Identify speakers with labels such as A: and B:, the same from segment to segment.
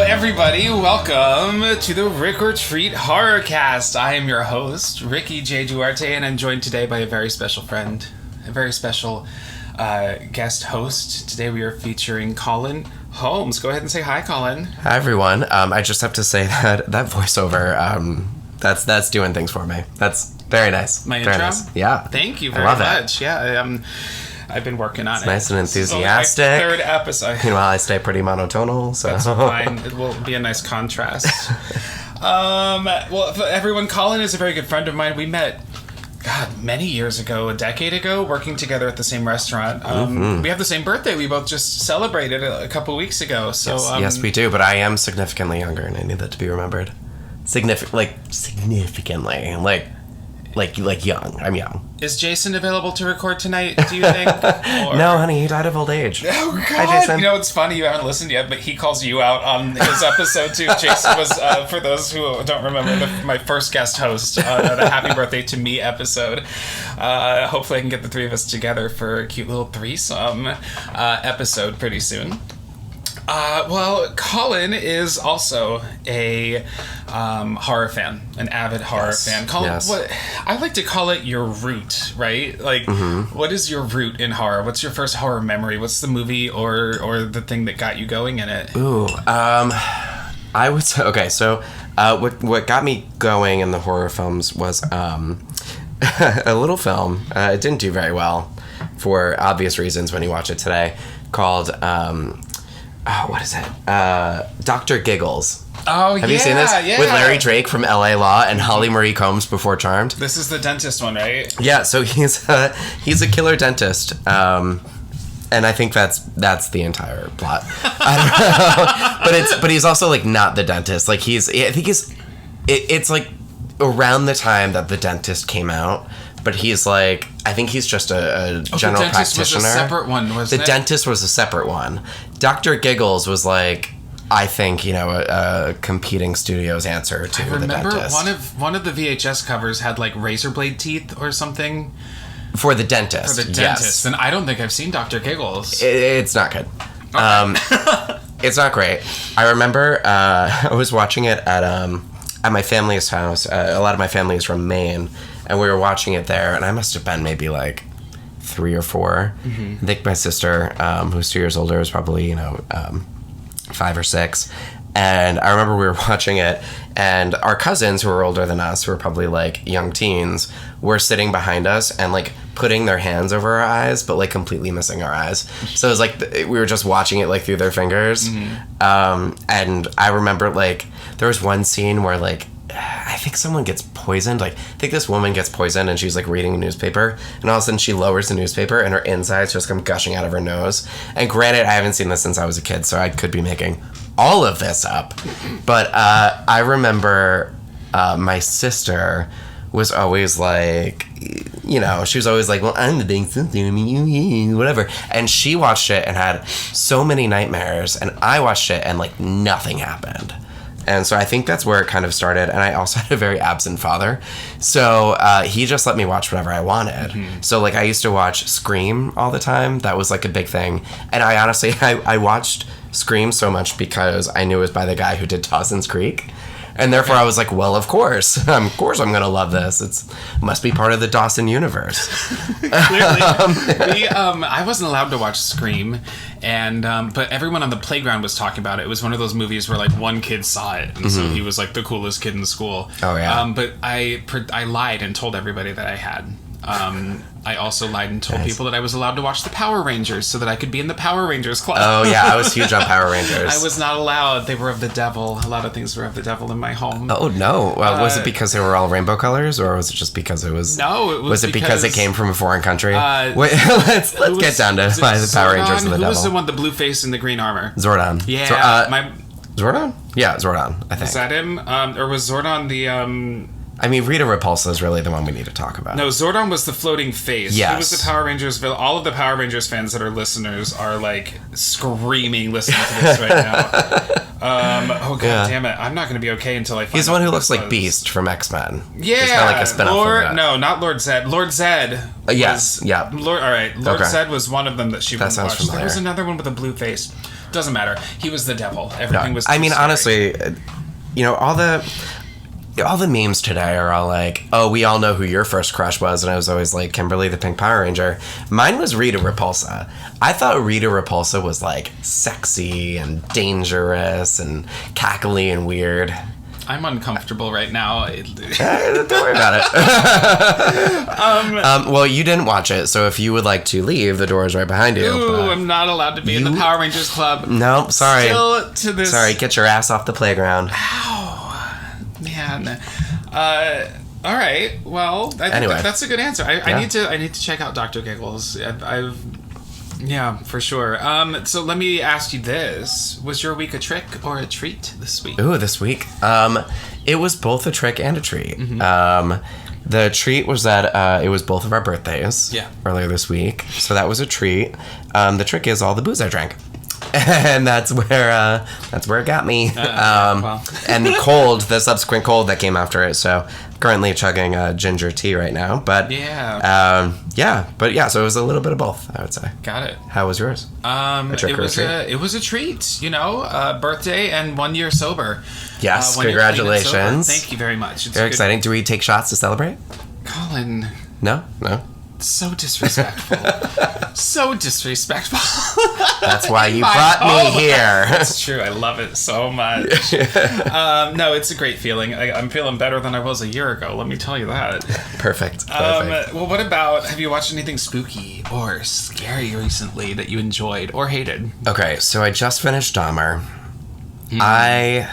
A: Everybody, welcome to the Rick or Treat Horrorcast. I am your host, Ricky J. Duarte, and I'm joined today by a very special friend, a very special guest host. Today we are featuring Colin Holmes. Go ahead and say hi, Colin.
B: Hi, everyone. I just have to say that voiceover, that's doing things for me. That's very nice.
A: My
B: very
A: intro?
B: Nice. Yeah.
A: Thank you very much. Yeah, I've been working on it.
B: Nice and enthusiastic.
A: This is only my third episode.
B: Meanwhile, I stay pretty monotonal, so...
A: That's fine. It will be a nice contrast. Well, everyone, Colin is a very good friend of mine. We met, many years ago, a decade ago, working together at the same restaurant. We have the same birthday. We both just celebrated a couple weeks ago. So
B: yes, we do, but I am significantly younger, and I need that to be remembered. Significantly. Like young. I'm young.
A: Is Jason available to record tonight, do you think?
B: No, honey, he died of old age.
A: Oh, God.
B: Hi, Jason.
A: You know, it's funny, you haven't listened yet, but he calls you out on his episode, too. Jason was, for those who don't remember, my first guest host, the Happy Birthday to Me episode. Hopefully I can get the three of us together for a cute little threesome episode pretty soon. Well, Colin is also a horror fan, an avid horror fan. Colin, what I like to call it your root, right? Like, what is your root in horror? What's your first horror memory? What's the movie or the thing that got you going in it?
B: Ooh, I would say, okay, so what got me going in the horror films was a little film. It didn't do very well for obvious reasons when you watch it today, called... what is it? Dr. Giggles.
A: Oh,
B: Have you seen this?
A: Yeah.
B: With Larry Drake from LA Law and Holly Marie Combs before Charmed.
A: This is the dentist one, right?
B: Yeah, so he's a killer dentist. And I think that's the entire plot. I don't know. But he's also like not the dentist. Like it's like around the time that The Dentist came out. But he's like, I think he's just a general practitioner. The dentist was a
A: separate one, wasn't it?
B: The dentist was a separate one. Dr. Giggles was like, I think, a competing studio's answer to The Dentist.
A: I remember one of the VHS covers had like razor blade teeth or something.
B: For The Dentist,
A: yes. And I don't think I've seen Dr. Giggles.
B: It's not good.
A: Okay.
B: It's not great. I remember I was watching it at my family's house. A lot of my family is from Maine. And we were watching it there, and I must have been maybe like 3 or 4. I think my sister, who's 2 years older, was probably, 5 or 6. And I remember we were watching it, and our cousins who were older than us, who were probably like young teens, were sitting behind us and like putting their hands over our eyes, but like completely missing our eyes. So it was like we were just watching it like through their fingers. And I remember like there was one scene where like I think someone gets poisoned. Like, I think this woman gets poisoned and she's like reading a newspaper, and all of a sudden she lowers the newspaper and her insides just come gushing out of her nose. And granted, I haven't seen this since I was a kid, so I could be making all of this up. But I remember my sister was always like, she was always like, well, I'm the big sister, whatever. And she watched it and had so many nightmares, and I watched it and like nothing happened. And so I think that's where it kind of started. And I also had a very absent father. So he just let me watch whatever I wanted. So like I used to watch Scream all the time. That was like a big thing. And I honestly, I watched Scream so much because I knew it was by the guy who did Dawson's Creek. And therefore I was like, well, of course I'm going to love this. It must be part of the Dawson universe.
A: Clearly. I wasn't allowed to watch Scream, and but everyone on the playground was talking about it. It was one of those movies where like one kid saw it, and so he was like the coolest kid in the school.
B: Oh, yeah.
A: But I lied and told everybody that I had. I also lied and told people that I was allowed to watch the Power Rangers so that I could be in the Power Rangers club.
B: Oh, yeah. I was huge on Power Rangers.
A: I was not allowed. They were of the devil. A lot of things were of the devil in my home.
B: Oh, no. Was it because they were all rainbow colors, or was it just because it was...
A: No, it was
B: Was it because it came from a foreign country? Wait, let's get down to why the Power Rangers and the devil.
A: Who was the one, the blue face in the green armor?
B: Zordon.
A: Yeah.
B: Zordon? Yeah, Zordon, I think.
A: Was that him? Or was Zordon the...
B: I mean, Rita Repulsa is really the one we need to talk about.
A: No, Zordon was the floating face.
B: Yes.
A: He was the Power Rangers villain. All of the Power Rangers fans that are listeners are, like, screaming listening to this right now. Oh, god damn it. I'm not going to be okay until I find
B: He's the one who looks
A: was.
B: like Beast from X-Men.
A: Yeah.
B: It's kind of like a spin-off of that.
A: No, not Lord Zed. Lord Zed.
B: Yes, yeah.
A: Lord Zed was one of them that she wouldn't watch.
B: Familiar.
A: There was another one with a blue face. Doesn't matter. He was the devil. Everything was
B: I mean,
A: scary.
B: honestly, you know, all the memes today are all like, oh, we all know who your first crush was, and I was always like, Kimberly the Pink Power Ranger. Mine was Rita Repulsa. I thought Rita Repulsa was like sexy and dangerous and cackly and weird.
A: I'm uncomfortable right now.
B: Don't worry about it. Well, you didn't watch it, so if you would like to leave, the door is right behind you.
A: Ooh, I'm not allowed to be in the Power Rangers club.
B: No, sorry.
A: Still to this...
B: Sorry, get your ass off the playground.
A: Ow, man. All right. Well, I think that's a good answer. I need to check out Dr. Giggles. Yeah, for sure. So let me ask you this. Was your week a trick or a treat this week?
B: Ooh, this week. It was both a trick and a treat.
A: Mm-hmm.
B: The treat was that it was both of our birthdays earlier this week. So that was a treat. The trick is all the booze I drank. And that's where it got me. And the subsequent cold that came after it. So currently chugging ginger tea right now. But so it was a little bit of both, I would say.
A: Got it.
B: How was yours?
A: It was a treat. You know, birthday and 1 year sober.
B: Yes, congratulations.
A: Thank you very much.
B: Very exciting. Do we take shots to celebrate?
A: Colin.
B: No.
A: So disrespectful. So disrespectful.
B: That's why you brought me here.
A: That's true. I love it so much. No, it's a great feeling. I'm feeling better than I was a year ago. Let me tell you that.
B: Perfect.
A: Well, what about, have you watched anything spooky or scary recently that you enjoyed or hated?
B: Okay, so I just finished Dahmer. I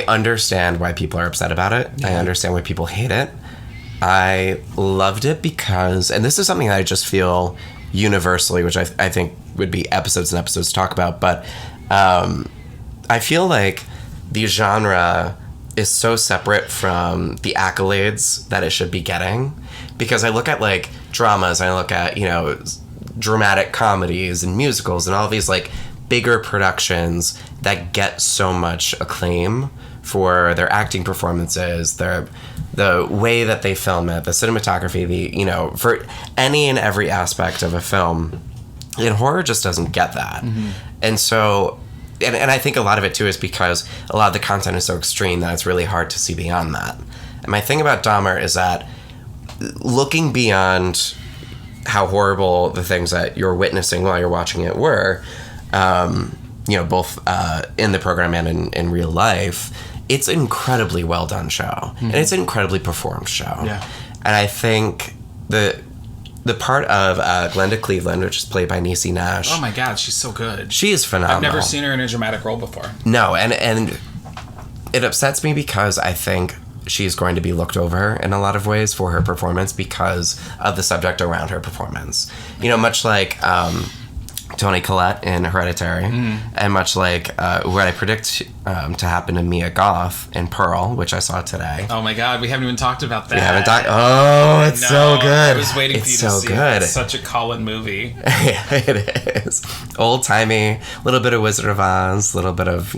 B: understand why people are upset about it. Yeah. I understand why people hate it. I loved it because, and this is something that I just feel universally, which I think would be episodes and episodes to talk about, but I feel like the genre is so separate from the accolades that it should be getting, because I look at like dramas, I look at, you know, dramatic comedies and musicals and all these like bigger productions that get so much acclaim for their acting performances, the way that they film it, the cinematography, for any and every aspect of a film. And horror just doesn't get that. Mm-hmm. And so, and I think a lot of it too is because a lot of the content is so extreme that it's really hard to see beyond that. And my thing about Dahmer is that looking beyond how horrible the things that you're witnessing while you're watching it were, both in the program and in real life, it's an incredibly well done show. Mm-hmm. And it's an incredibly performed show. Yeah. And I think the part of Glenda Cleveland, which is played by Niecy Nash.
A: Oh my God, she's so good.
B: She is phenomenal.
A: I've never seen her in a dramatic role before.
B: No, and it upsets me because I think she's going to be looked over in a lot of ways for her performance because of the subject around her performance. Much like Toni Collette in Hereditary, and much like what I predict to happen to Mia Goth in Pearl, which I saw today.
A: Oh my God, we haven't even talked about that.
B: We haven't talked. Oh, it's so good. I
A: was waiting for you to see it. It's such a Colin movie.
B: Yeah, it is. Old timey, a little bit of Wizard of Oz, a little bit of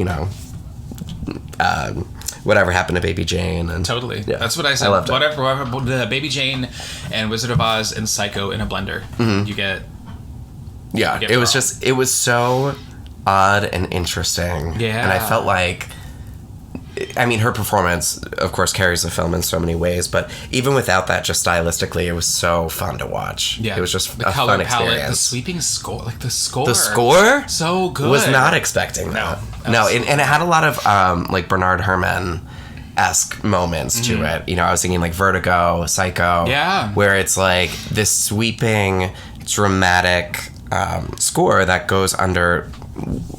B: whatever happened to Baby Jane. And
A: totally.
B: Yeah,
A: that's what I said.
B: I loved
A: whatever, Baby Jane and Wizard of Oz and Psycho in a blender. Mm-hmm. You get.
B: Yeah, it was so odd and interesting. Yeah. And I felt like, her performance, of course, carries the film in so many ways, but even without that, just stylistically, it was so fun to watch. Yeah. It was just a fun experience. Palette,
A: the sweeping score, the score.
B: The score?
A: So good.
B: Was not expecting that. No, and it had a lot of, Bernard Herrmann esque moments to it. You know, I was thinking like Vertigo, Psycho.
A: Yeah.
B: Where it's like this sweeping, dramatic score that goes under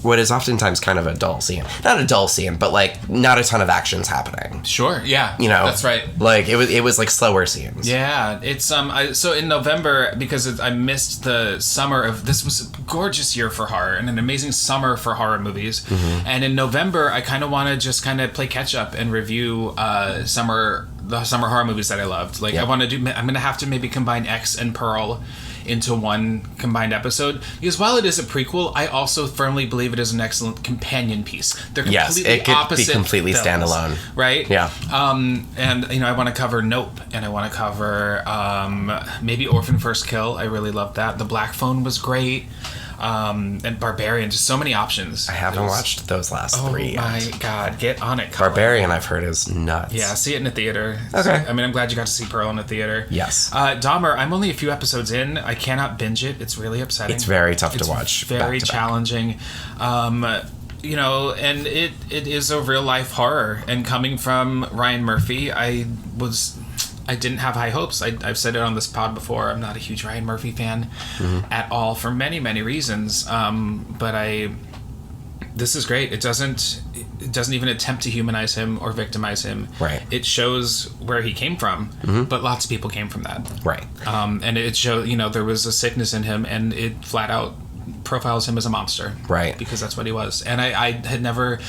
B: what is oftentimes kind of a dull scene. Not a dull scene, but like not a ton of action's happening.
A: Sure, yeah.
B: You know,
A: that's right.
B: Like it was like slower scenes.
A: Yeah, it's so in November, because I missed the summer of, this was a gorgeous year for horror and an amazing summer for horror movies. And in November, I kind of want to just kind of play catch up and review the summer horror movies that I loved. Like I'm gonna have to maybe combine X and Pearl into one combined episode, because while it is a prequel, I also firmly believe it is an excellent companion piece. They're completely
B: it could
A: opposite
B: be completely
A: films,
B: standalone,
A: right?
B: Yeah.
A: And you know, I want to cover Nope, and I want to cover maybe Orphan First Kill. I really loved that. The Black Phone was great. And Barbarian, just so many options.
B: I haven't watched those last three yet.
A: Oh my god, get on it, Colin.
B: Barbarian, I've heard, is nuts.
A: Yeah, see it in the theater.
B: Okay.
A: I mean, I'm glad you got to see Pearl in the theater.
B: Yes.
A: Dahmer, I'm only a few episodes in. I cannot binge it. It's really upsetting.
B: It's very tough to watch.
A: Very challenging. You know, and it is a real life horror. And coming from Ryan Murphy, I didn't have high hopes. I've said it on this pod before. I'm not a huge Ryan Murphy fan at all, for many, many reasons. But this is great. It doesn't even attempt to humanize him or victimize him.
B: Right.
A: It shows where he came from, but lots of people came from that.
B: Right.
A: And it shows, you know, there was a sickness in him, and it flat out profiles him as a monster,
B: right?
A: Because that's what he was. And I had never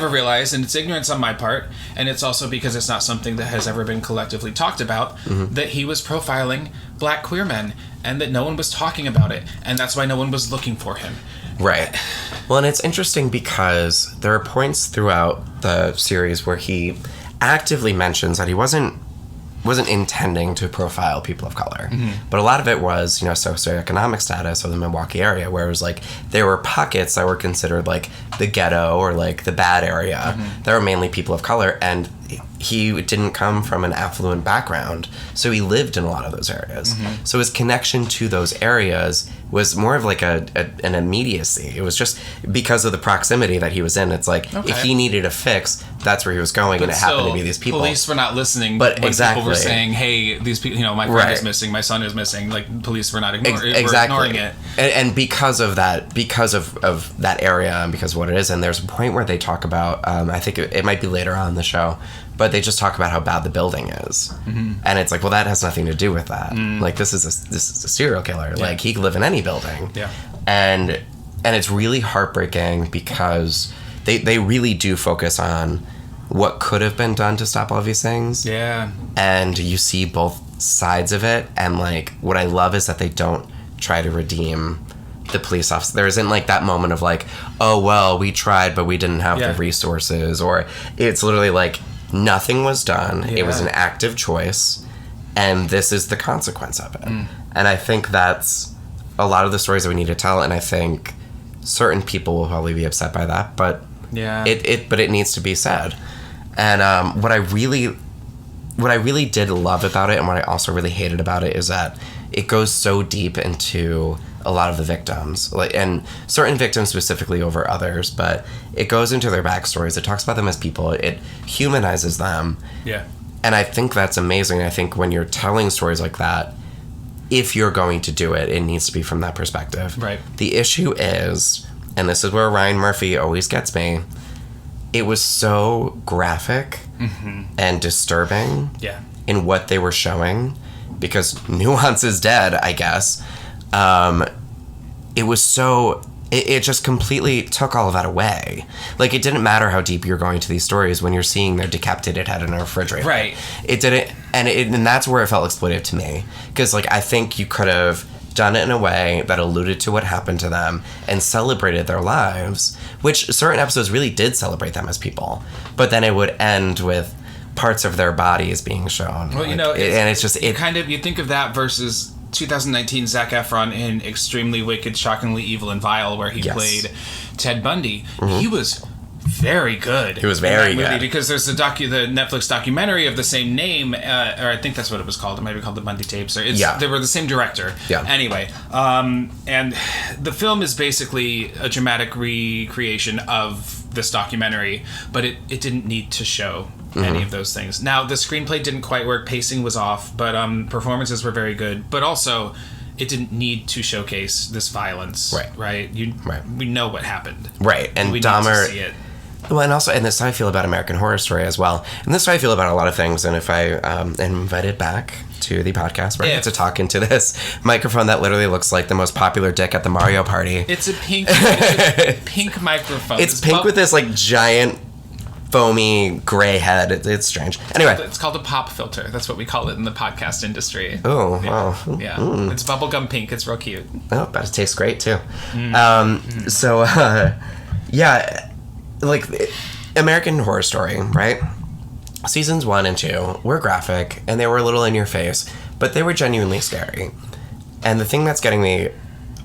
A: realized, and it's ignorance on my part, and it's also because it's not something that has ever been collectively talked about, that he was profiling black queer men, and that no one was talking about it, and that's why no one was looking for him.
B: Right. Well, and it's interesting because there are points throughout the series where he actively mentions that he wasn't intending to profile people of color. But a lot of it was, you know, socioeconomic status of the Milwaukee area, where it was like there were pockets that were considered like the ghetto or like the bad area. There were mainly people of color, and he didn't come from an affluent background, so he lived in a lot of those areas. So his connection to those areas was more of like an immediacy. It was just because of the proximity that he was in. It's like if he needed a fix, that's where he was going, and it happened to be these people.
A: Police were not listening,
B: but
A: when people were saying, "Hey, these people, you know, my friend is missing, my son is missing." Like, police were not ignoring it.
B: And because of that, because of that area, and because of what it is, and there's a point where they talk about, I think it might be later on in the show, but they just talk about how bad the building is, and it's like, well, that has nothing to do with that. Like, this is a serial killer. Yeah. Like, he could live in any building.
A: Yeah.
B: And it's really heartbreaking because they really do focus on what could have been done to stop all these things.
A: Yeah.
B: And you see both sides of it, and like what I love is that they don't try to redeem the police officer. There isn't like that moment of like, oh well, we tried but we didn't have the resources, or it's literally like nothing was done. It was an active choice, and this is the consequence of it. And I think that's a lot of the stories that we need to tell, and I think certain people will probably be upset by that, but it needs to be said. And what I really did love about it, and what I also really hated about it, is that it goes so deep into a lot of the victims, like, and certain victims specifically over others, but it goes into their backstories. It talks about them as people. It humanizes them.
A: Yeah.
B: And I think that's amazing. I think when you're telling stories like that, if you're going to do it, it needs to be from that perspective.
A: Right.
B: The issue is, and this is where Ryan Murphy always gets me, it was so graphic and disturbing in what they were showing, because nuance is dead, I guess. It was so... It just completely took all of that away. Like, it didn't matter how deep you're going to these stories when you're seeing their decapitated head in a refrigerator.
A: Right.
B: It didn't... And that's where it felt exploitive to me. Because, like, I think you could have done it in a way that alluded to what happened to them and celebrated their lives, which certain episodes really did celebrate them as people. But then it would end with parts of their bodies being shown.
A: Well,
B: like,
A: you know...
B: and it's just...
A: You think of that versus 2019 Zac Efron in Extremely Wicked, Shockingly Evil, and Vile, where he played Ted Bundy. He was very good.
B: He was very good.
A: Because there's the Netflix documentary of the same name, or I think that's what it was called. It might be called The Bundy Tapes. They were the same director.
B: Yeah.
A: Anyway, and the film is basically a dramatic recreation of this documentary, but it didn't need to show any of those things. Now, the screenplay didn't quite work. Pacing was off, but performances were very good. But also, it didn't need to showcase this violence. Right? We know what happened.
B: Right. And
A: we
B: Dahmer...
A: need to see it.
B: Well, and also, and this is how I feel about American Horror Story as well. And this is how I feel about a lot of things. And if I am invited back to the podcast where I get to talk into this microphone that literally looks like the most popular dick at the Mario Party.
A: It's a pink microphone.
B: It's pink with this like giant foamy gray head. It's strange. Anyway.
A: It's called a pop filter. That's what we call it in the podcast industry.
B: Oh,
A: yeah.
B: wow.
A: Yeah. It's bubblegum pink. It's real cute.
B: Oh, but it tastes great too. So, yeah. Like, American Horror Story, right? Seasons 1 and 2 were graphic, and they were a little in your face, but they were genuinely scary. And the thing that's getting me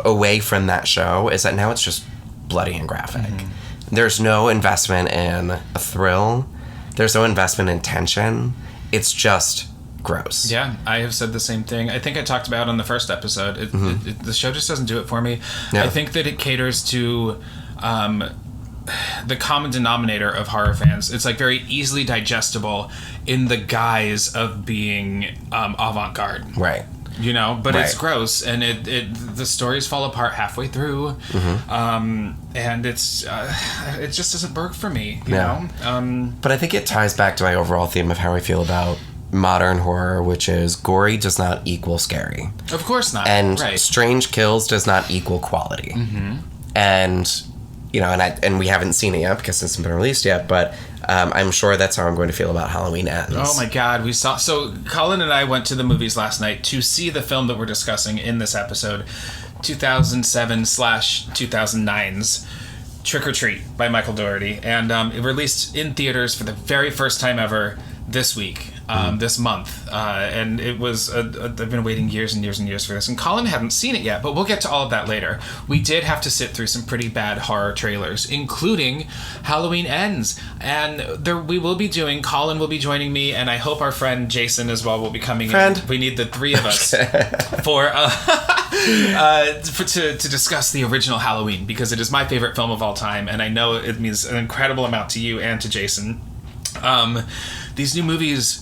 B: away from that show is that now it's just bloody and graphic. There's no investment in a thrill. There's no investment in tension. It's just gross. Yeah,
A: I have said the same thing. I think I talked about it on the first episode. The show just doesn't do it for me. Yeah. I think that it caters to... the common denominator of horror fans. It's like very easily digestible in the guise of being avant-garde.
B: Right.
A: You know, but it's gross, and the stories fall apart halfway through, and it just doesn't work for me. You know.
B: But I think it ties back to my overall theme of how I feel about modern horror, which is gory does not equal scary.
A: Of course not.
B: And strange kills does not equal quality. And you know, and we haven't seen it yet because it hasn't been released yet, but I'm sure that's how I'm going to feel about Halloween Ends.
A: Oh my God, so Colin and I went to the movies last night to see the film that we're discussing in this episode, 2007/2009's Trick or Treat by Michael Dougherty, and it released in theaters for the very first time ever this week. This month, and it was I've been waiting years and years and years for this, and Colin hadn't seen it yet, but we'll get to all of that later. We did have to sit through some pretty bad horror trailers, including Halloween Ends, and Colin will be joining me, and I hope our friend Jason as well will be coming in. We need the three of us to discuss the original Halloween, because it is my favorite film of all time, and I know it means an incredible amount to you and to Jason. These new movies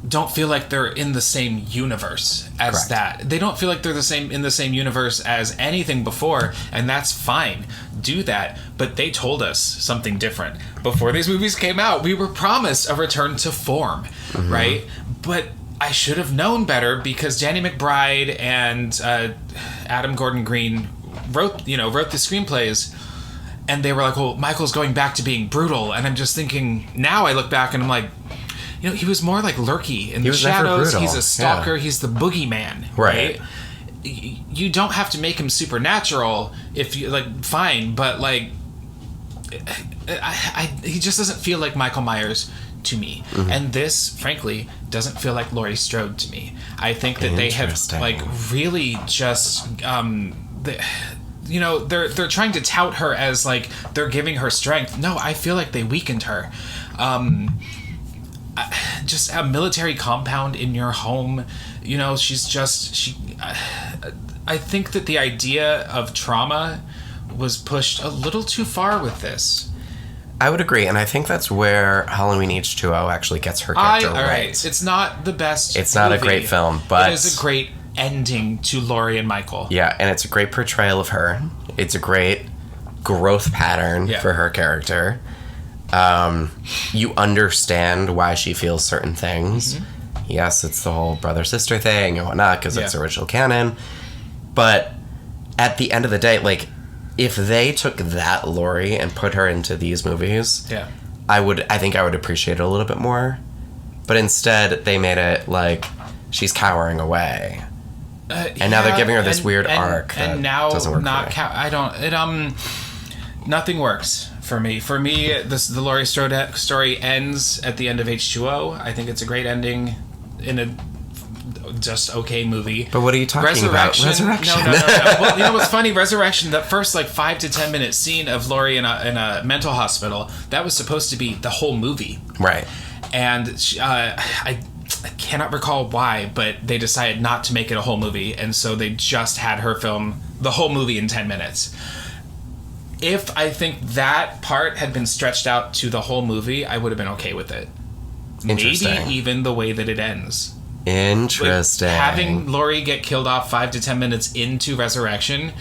A: don't feel like they're in the same universe as that. They don't feel like they're in the same universe as anything before, and that's fine. Do that. But they told us something different. Before these movies came out, we were promised a return to form, right? But I should have known better, because Danny McBride and Adam Gordon Green wrote the screenplays, and they were like, well, Michael's going back to being brutal. And I'm just thinking, now I look back and I'm like, you know, he was more like lurky in the shadows. He's a stalker. Yeah. He's the boogeyman. Right? You don't have to make him supernatural if you fine, but he just doesn't feel like Michael Myers to me. And this, frankly, doesn't feel like Laurie Strode to me. I think that they have really just they're trying to tout her as they're giving her strength. No, I feel like they weakened her. Just a military compound in your home, you know, I think that the idea of trauma was pushed a little too far with this.
B: I would agree, and I think that's where Halloween H2O actually gets her character right.
A: It's not the best
B: It's not movie. A great film, but...
A: It is a great ending to Laurie and Michael.
B: Yeah, and it's a great portrayal of her. It's a great growth pattern for her character. You understand why she feels certain things. Yes, it's the whole brother-sister thing and whatnot, because it's original canon. But at the end of the day, if they took that Laurie and put her into these movies, I think I would appreciate it a little bit more. But instead, they made it she's cowering away. And now they're giving her this weird arc that doesn't work for me.
A: Nothing works for me. For me, the Laurie Strode story ends at the end of H2O. I think it's a great ending in a just okay movie.
B: But what are you talking about? Resurrection.
A: No. Well, you know what's funny? Resurrection, that first 5 to 10 minute scene of Laurie in a mental hospital, that was supposed to be the whole movie.
B: Right.
A: And I cannot recall why, but they decided not to make it a whole movie, and so they just had her film the whole movie in 10 minutes. if I think that part had been stretched out to the whole movie, I would have been okay with it. Maybe even the way that it ends.
B: Interesting.
A: Like, having Laurie get killed off 5 to 10 minutes into Resurrection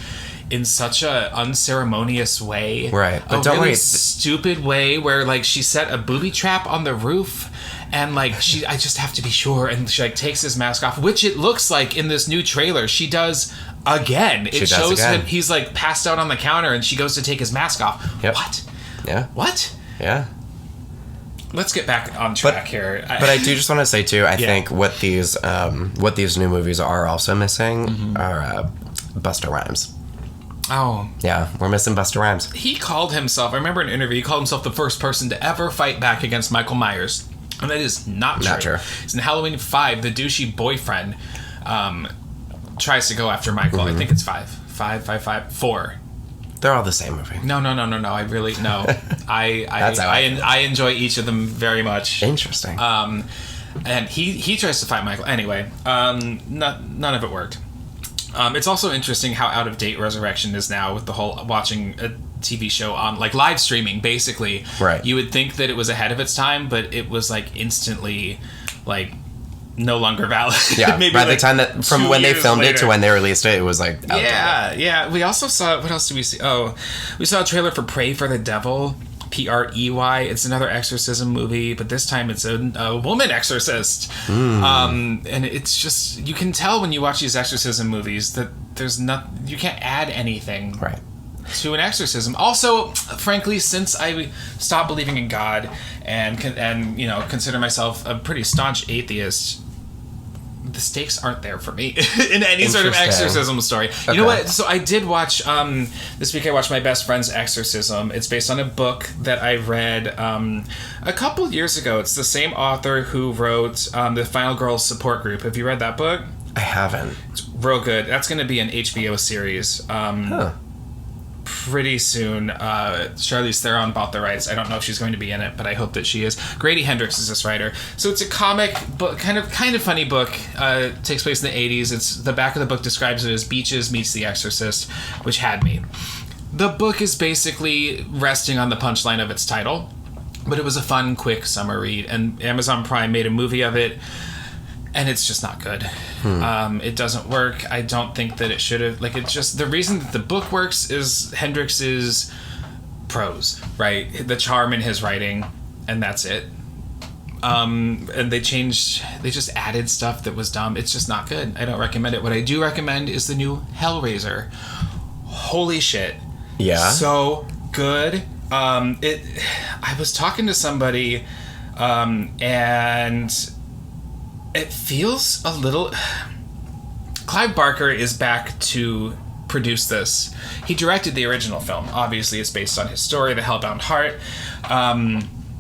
A: in such a unceremonious way.
B: Right. But
A: a
B: don't
A: really
B: worry.
A: Stupid way where, like, she set a booby trap on the roof. And, like, I just have to be sure. And she, like, takes his mask off, which it looks like in this new trailer she does again. It shows him, he's, like, passed out on the counter, and she goes to take his mask off.
B: Yep.
A: What?
B: Yeah.
A: What?
B: Yeah.
A: Let's get back on track here.
B: But I do just want to say, too, I think what these new movies are also missing are Busta Rhymes.
A: Oh.
B: Yeah, we're missing Busta Rhymes.
A: He called himself, I remember in an interview, he called himself the first person to ever fight back against Michael Myers. And that is not true. It's in Halloween 5, the douchey boyfriend tries to go after Michael. I think it's 4.
B: They're all the same movie.
A: No. I really, no. I enjoy each of them very much.
B: Interesting.
A: And he tries to fight Michael. Anyway, none of it worked. It's also interesting how out of date Resurrection is now with the whole watching a TV show on, like, live streaming, basically.
B: Right.
A: You would think that it was ahead of its time, but it was, like, instantly, like, no longer valid.
B: Yeah,
A: maybe
B: by
A: like
B: the time that, from when they filmed it to when they released it, it was, like, out there.
A: Yeah. We also saw, what else did we see? Oh, we saw a trailer for Pray for the Devil, Prey. It's another exorcism movie, but this time it's a woman exorcist. And it's just, you can tell when you watch these exorcism movies that you can't add anything to an exorcism. Also, frankly, since I stopped believing in God and consider myself a pretty staunch atheist, the stakes aren't there for me in any sort of exorcism story. You know what? So I did watch, this week I watched my best friend's exorcism. It's based on a book that I read a couple years ago. It's the same author who wrote The Final Girls Support Group. Have you read that book?
B: I haven't.
A: It's real good. That's going to be an HBO series. Pretty soon. Charlize Theron bought the rights. I don't know if she's going to be in it, but I hope that she is. Grady Hendrix is this writer. So it's a comic book, kind of funny book. Takes place in the 80s. It's the back of the book describes it as Beaches meets The Exorcist, which had me. The book is basically resting on the punchline of its title, but it was a fun, quick summer read, and Amazon Prime made a movie of it. And it's just not good. It doesn't work. I don't think that it should have. Like, it's just, the reason that the book works is Hendrix's prose, right? The charm in his writing, and that's it. And they just added stuff that was dumb. It's just not good. I don't recommend it. What I do recommend is the new Hellraiser. Holy shit.
B: Yeah.
A: So good. I was talking to somebody, and it feels a little... Clive Barker is back to produce this. He directed the original film. Obviously, it's based on his story, The Hellbound Heart.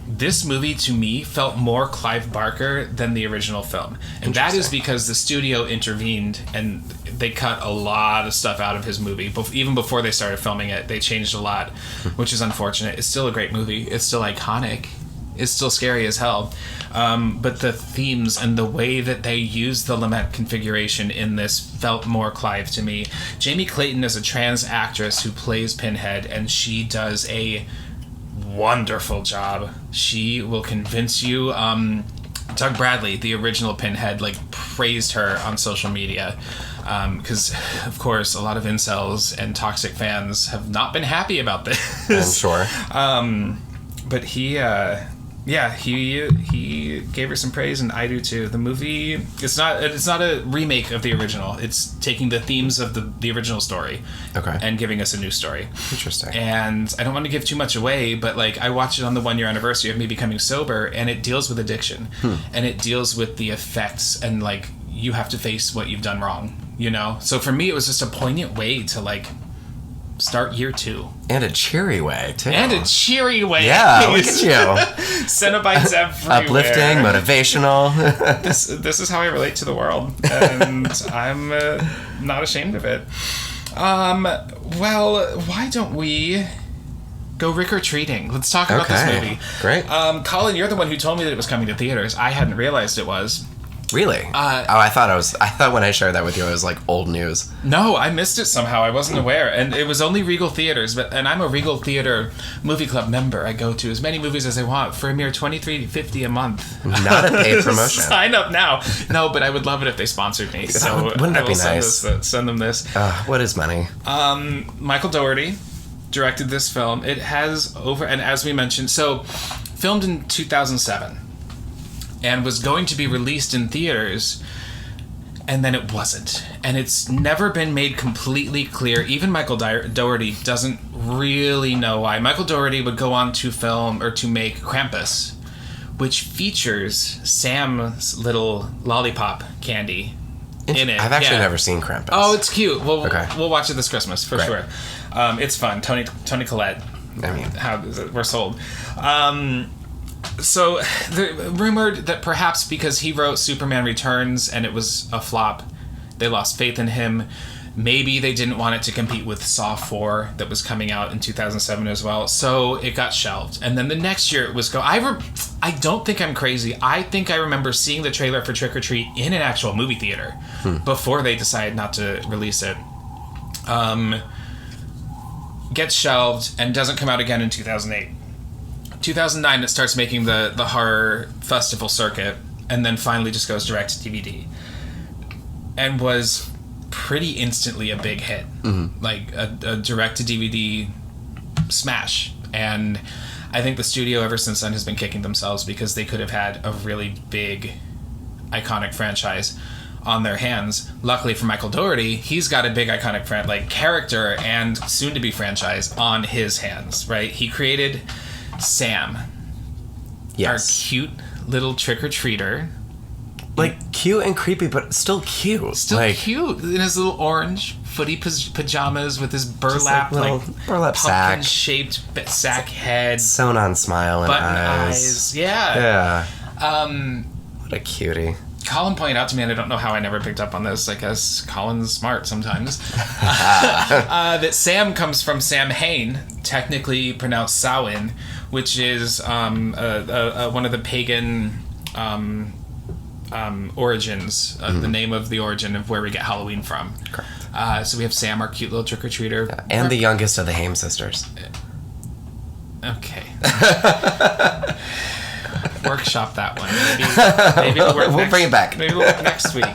A: This movie, to me, felt more Clive Barker than the original film. And that is because the studio intervened and they cut a lot of stuff out of his movie. Even before they started filming it, they changed a lot, which is unfortunate. It's still a great movie. It's still iconic. It's still scary as hell. But the themes and the way that they used the lament configuration in this felt more Clive to me. Jamie Clayton is a trans actress who plays Pinhead, and she does a wonderful job. She will convince you. Doug Bradley, the original Pinhead, praised her on social media. Because, of course, a lot of incels and toxic fans have not been happy about this.
B: I'm sure.
A: But he gave her some praise, and I do too. The movie, it's not a remake of the original. It's taking the themes of the original story, and giving us a new story.
B: Interesting.
A: And I don't want to give too much away, but I watched it on the 1-year anniversary of me becoming sober, and it deals with addiction, and it deals with the effects, and you have to face what you've done wrong. So for me, it was just a poignant way to start year 2.
B: And a cheery way, too.
A: Yeah,
B: look at you.
A: Cenobites everywhere.
B: Uplifting, motivational.
A: This is how I relate to the world, and I'm not ashamed of it. Well, why don't we go trick-or-treating? Let's talk about this movie.
B: Great.
A: Colin, you're the one who told me that it was coming to theaters. I hadn't realized it was.
B: Really? I thought when I shared that with you, it was like old news.
A: No, I missed it somehow. I wasn't aware. And it was only Regal Theaters, and I'm a Regal Theater movie club member. I go to as many movies as I want for a mere $23.50 a month.
B: Not a paid promotion.
A: Sign up now. No, but I would love it if they sponsored me. So
B: wouldn't that be nice?
A: Send them this.
B: What is money?
A: Michael Dougherty directed this film. It has and as we mentioned, so filmed in 2007. And was going to be released in theaters, and then it wasn't. And it's never been made completely clear. Even Michael Dougherty doesn't really know why. Michael Dougherty would go on to film or to make Krampus, which features Sam's little lollipop candy in it.
B: I've actually never seen Krampus.
A: Oh, it's cute.
B: Okay.
A: We'll watch it this Christmas for sure. It's fun. Tony Collette.
B: I mean,
A: we're sold. So, rumored that perhaps because he wrote Superman Returns and it was a flop, they lost faith in him. Maybe they didn't want it to compete with Saw 4 that was coming out in 2007 as well. So it got shelved. And then the next year it was I don't think I'm crazy. I think I remember seeing the trailer for Trick or Treat in an actual movie theater before they decided not to release it. Gets shelved and doesn't come out again in 2008. 2009, it starts making the horror festival circuit, and then finally just goes direct to DVD. And was pretty instantly a big hit. Like a direct to DVD smash. And I think the studio ever since then has been kicking themselves because they could have had a really big, iconic franchise on their hands. Luckily for Michael Dougherty, he's got a big iconic character and soon-to-be franchise on his hands, right? He created Sam, our cute little trick-or-treater.
B: Like, cute and creepy, but still cute.
A: Cute in his little orange footy pajamas with his burlap,
B: burlap sack,
A: pumpkin-shaped sack head,
B: sewn-on smile and
A: button eyes. Yeah.
B: What a cutie.
A: Colin pointed out to me, and I don't know how I never picked up on this. I guess Colin's smart sometimes. That Sam comes from Sam Hain, technically pronounced Samhain, which is one of the pagan origins, the name of the origin of where we get Halloween from. Correct. So we have Sam, our cute little trick-or-treater.
B: And the youngest of the Haim sisters.
A: Okay. Workshop that one. Maybe we'll
B: bring it back.
A: Maybe we'll work next week.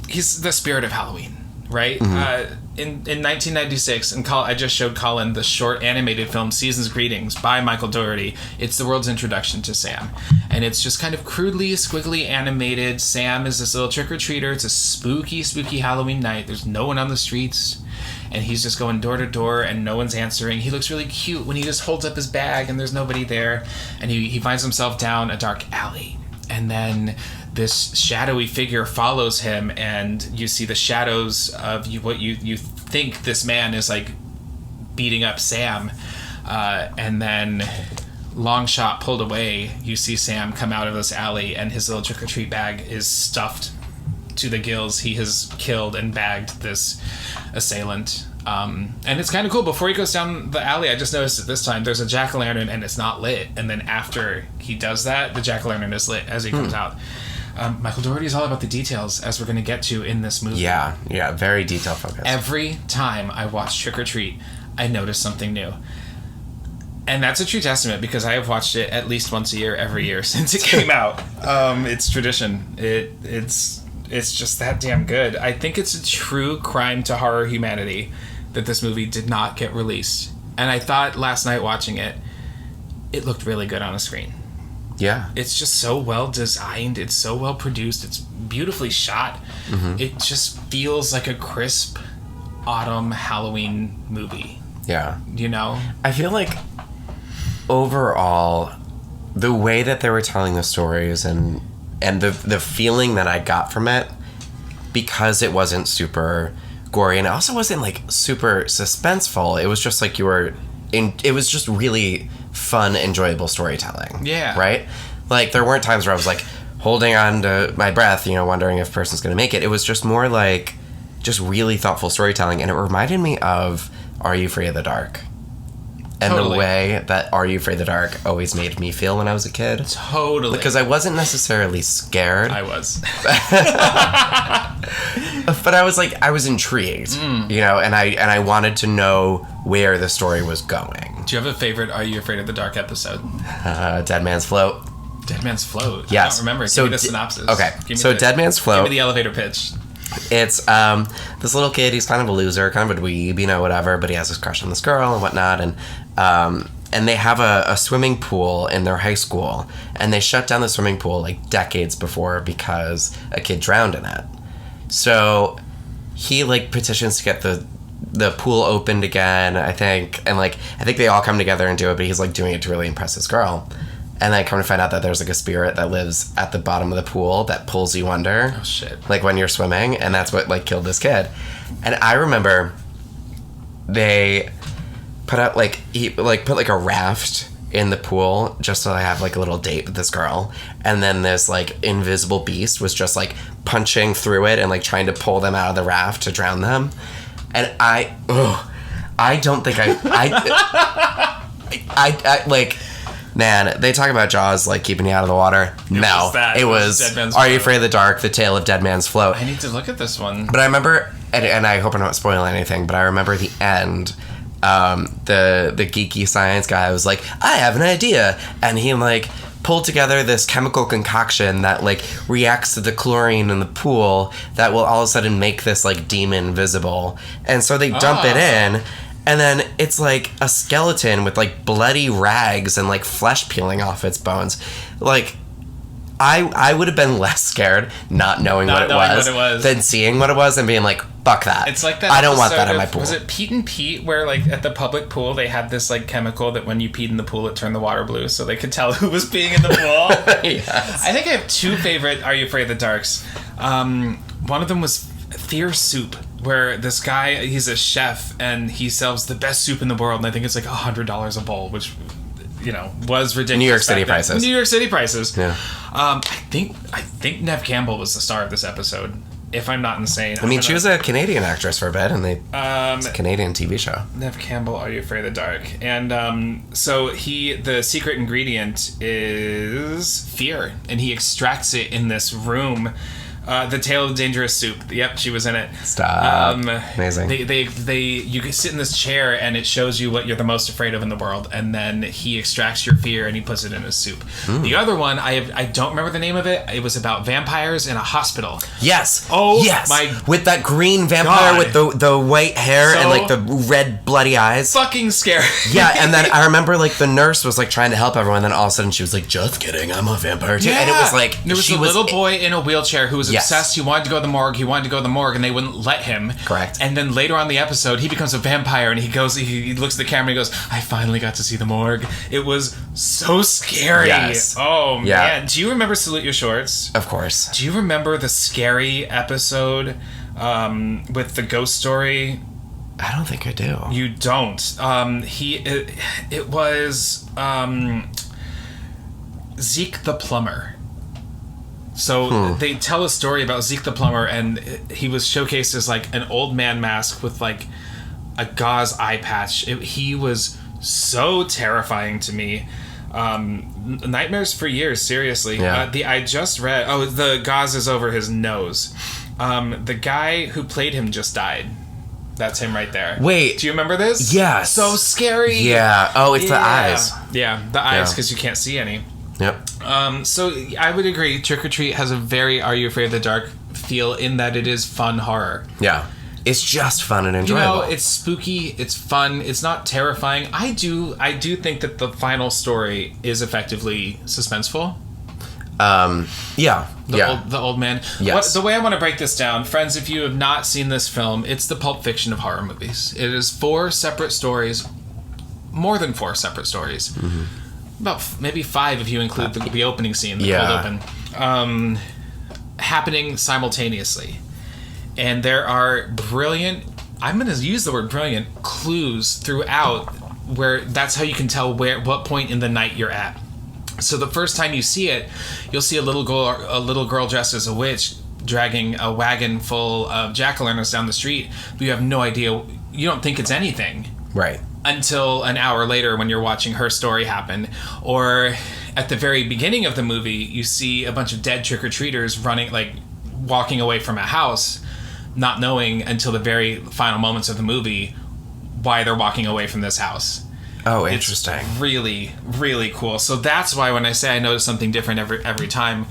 A: He's the spirit of Halloween, right? In 1996, and I just showed Colin the short animated film Season's Greetings by Michael Dougherty. It's the world's introduction to Sam. And it's just kind of crudely, squiggly animated. Sam is this little trick-or-treater. It's a spooky, spooky Halloween night. There's no one on the streets. And he's just going door to door and no one's answering. He looks really cute when he just holds up his bag and there's nobody there. And he finds himself down a dark alley. And then this shadowy figure follows him, and you see the shadows of what you think this man is like beating up Sam. And then long shot pulled away, you see Sam come out of this alley and his little trick-or-treat bag is stuffed to the gills. He has killed and bagged this assailant. And it's kind of cool. Before he goes down the alley, I just noticed at this time there's a jack-o'-lantern and it's not lit. And then after he does that, the jack-o'-lantern is lit as he comes out. Michael Dougherty is all about the details, as we're going to get to in this movie.
B: Yeah, very detail focused.
A: Every time I watch Trick or Treat, I notice something new. And that's a true testament because I have watched it at least once a year, every year since it came out. It's tradition. It's just that damn good. I think it's a true crime to horror humanity that this movie did not get released. And I thought last night watching it, it looked really good on a screen.
B: Yeah.
A: It's just so well designed. It's so well produced. It's beautifully shot. It just feels like a crisp autumn Halloween movie.
B: Yeah.
A: You know?
B: I feel like overall, the way that they were telling the stories and the feeling that I got from it, because it wasn't super gory and it also wasn't like super suspenseful, it was just like it was just really fun, enjoyable storytelling.
A: Yeah.
B: Right? Like, there weren't times where I was like holding on to my breath, wondering if a person's going to make it. It was just more like just really thoughtful storytelling, and it reminded me of Are You Afraid of the Dark? and the way that Are You Afraid of the Dark always made me feel when I was a kid.
A: Totally.
B: Because I wasn't necessarily scared.
A: I was.
B: But I was intrigued, you know, and I wanted to know where the story was going.
A: Do you have a favorite Are You Afraid of the Dark episode?
B: Dead Man's Float.
A: Dead Man's Float?
B: Yes.
A: I don't remember. Give me the synopsis.
B: Okay. So Dead Man's Float.
A: Give me the elevator pitch.
B: It's this little kid. He's kind of a loser, kind of a dweeb, you know, whatever. But he has this crush on this girl and whatnot, and they have a swimming pool in their high school, and they shut down the swimming pool like decades before because a kid drowned in it. So he like petitions to get the pool opened again, I think, and like I think they all come together and do it, but he's like doing it to really impress his girl. And then I come to find out that there's like a spirit that lives at the bottom of the pool that pulls you under.
A: Oh shit.
B: Like when you're swimming, and that's what like killed this kid. And I remember they put out like put like a raft in the pool just so I have like a little date with this girl. And then this like invisible beast was just like punching through it and like trying to pull them out of the raft to drown them. And I don't think I like, man, they talk about Jaws like keeping you out of the water. No, it was
A: Dead Man's
B: Are
A: Float.
B: You Afraid of the Dark? The Tale of Dead Man's Float.
A: I need to look at this one.
B: But I remember, and I hope I'm not spoiling anything, but I remember at the end, the geeky science guy was like, I have an idea, and he like pulled together this chemical concoction that like reacts to the chlorine in the pool that will all of a sudden make this like demon visible. And so they dump it in, and then it's like a skeleton with like bloody rags and like flesh peeling off its bones. Like I would have been less scared not knowing what it was than seeing what it was and being like, fuck that.
A: It's like that.
B: I don't want that in my pool.
A: Was it Pete and Pete where like at the public pool they had this like chemical that when you peed in the pool it turned the water blue so they could tell who was peeing in the pool?
B: Yes.
A: I think I have two favorite Are You Afraid of the Darks. One of them was Fear Soup, where this guy, he's a chef and he sells the best soup in the world, and I think it's like $100 a bowl, which, you know, was ridiculous.
B: New York City prices.
A: New York City prices.
B: Yeah.
A: I think Neve Campbell was the star of this episode, if I'm not insane.
B: I mean, she was a Canadian actress for a bit, and it's a Canadian TV show.
A: Neve Campbell, Are You Afraid of the Dark? And so the secret ingredient is fear, and he extracts it in this room. The Tale of Dangerous Soup. Yep, she was in it.
B: Stop. Amazing.
A: You can sit in this chair and it shows you what you're the most afraid of in the world, and then he extracts your fear and he puts it in his soup. The other one, I don't remember the name of it. It was about vampires in a hospital.
B: Yes.
A: Oh
B: yes.
A: My
B: with that green vampire
A: God.
B: with the white hair and like the red bloody eyes.
A: Fucking scary.
B: Yeah, and then I remember like the nurse was like trying to help everyone, and then all of a sudden she was like, "Just kidding, I'm a vampire too."
A: Yeah.
B: And it was like
A: there was a little boy in a wheelchair who was obsessed. He wanted to go to the morgue, and they wouldn't let him.
B: Correct.
A: And then later on in the episode, he becomes a vampire, and he looks at the camera and he goes, I finally got to see the morgue. It was so scary.
B: Yes.
A: Oh,
B: yeah.
A: man. Do you remember Salute Your Shorts?
B: Of course.
A: Do you remember the scary episode with the ghost story?
B: I don't think I do.
A: You don't. It was Zeke the plumber. So they tell a story about Zeke the plumber, and he was showcased as like an old man mask with like a gauze eye patch. He was so terrifying to me. Nightmares for years, seriously.
B: Yeah.
A: I just read, the gauze is over his nose. The guy who played him just died. That's him right there.
B: Wait.
A: Do you remember this?
B: Yes.
A: So scary.
B: Yeah. Oh, it's the eyes.
A: Yeah, the eyes, because you can't see any.
B: Yep.
A: So I would agree. Trick or Treat has a very Are You Afraid of the Dark feel in that it is fun horror.
B: Yeah. It's just fun and enjoyable.
A: You know, it's spooky. It's fun. It's not terrifying. I do think that the final story is effectively suspenseful.
B: Yeah.
A: The old man.
B: Yes.
A: The way I want to break this down, friends, if you have not seen this film, it's the Pulp Fiction of horror movies. It is 4 separate stories, more than 4 separate stories. Mm-hmm. About maybe 5 if you include the opening scene, the cold open, happening simultaneously. And there are brilliant, I'm going to use the word brilliant, clues throughout where that's how you can tell what point in the night you're at. So the first time you see it, you'll see a little girl dressed as a witch dragging a wagon full of jack-o'-lanterns down the street, but you have no idea, you don't think it's anything.
B: Right.
A: until an hour later when you're watching her story happen. Or at the very beginning of the movie, you see a bunch of dead trick-or-treaters running, like walking away from a house, not knowing until the very final moments of the movie why they're walking away from this house.
B: Oh, interesting.
A: It's really, really cool. So that's why when I say I notice something different every time,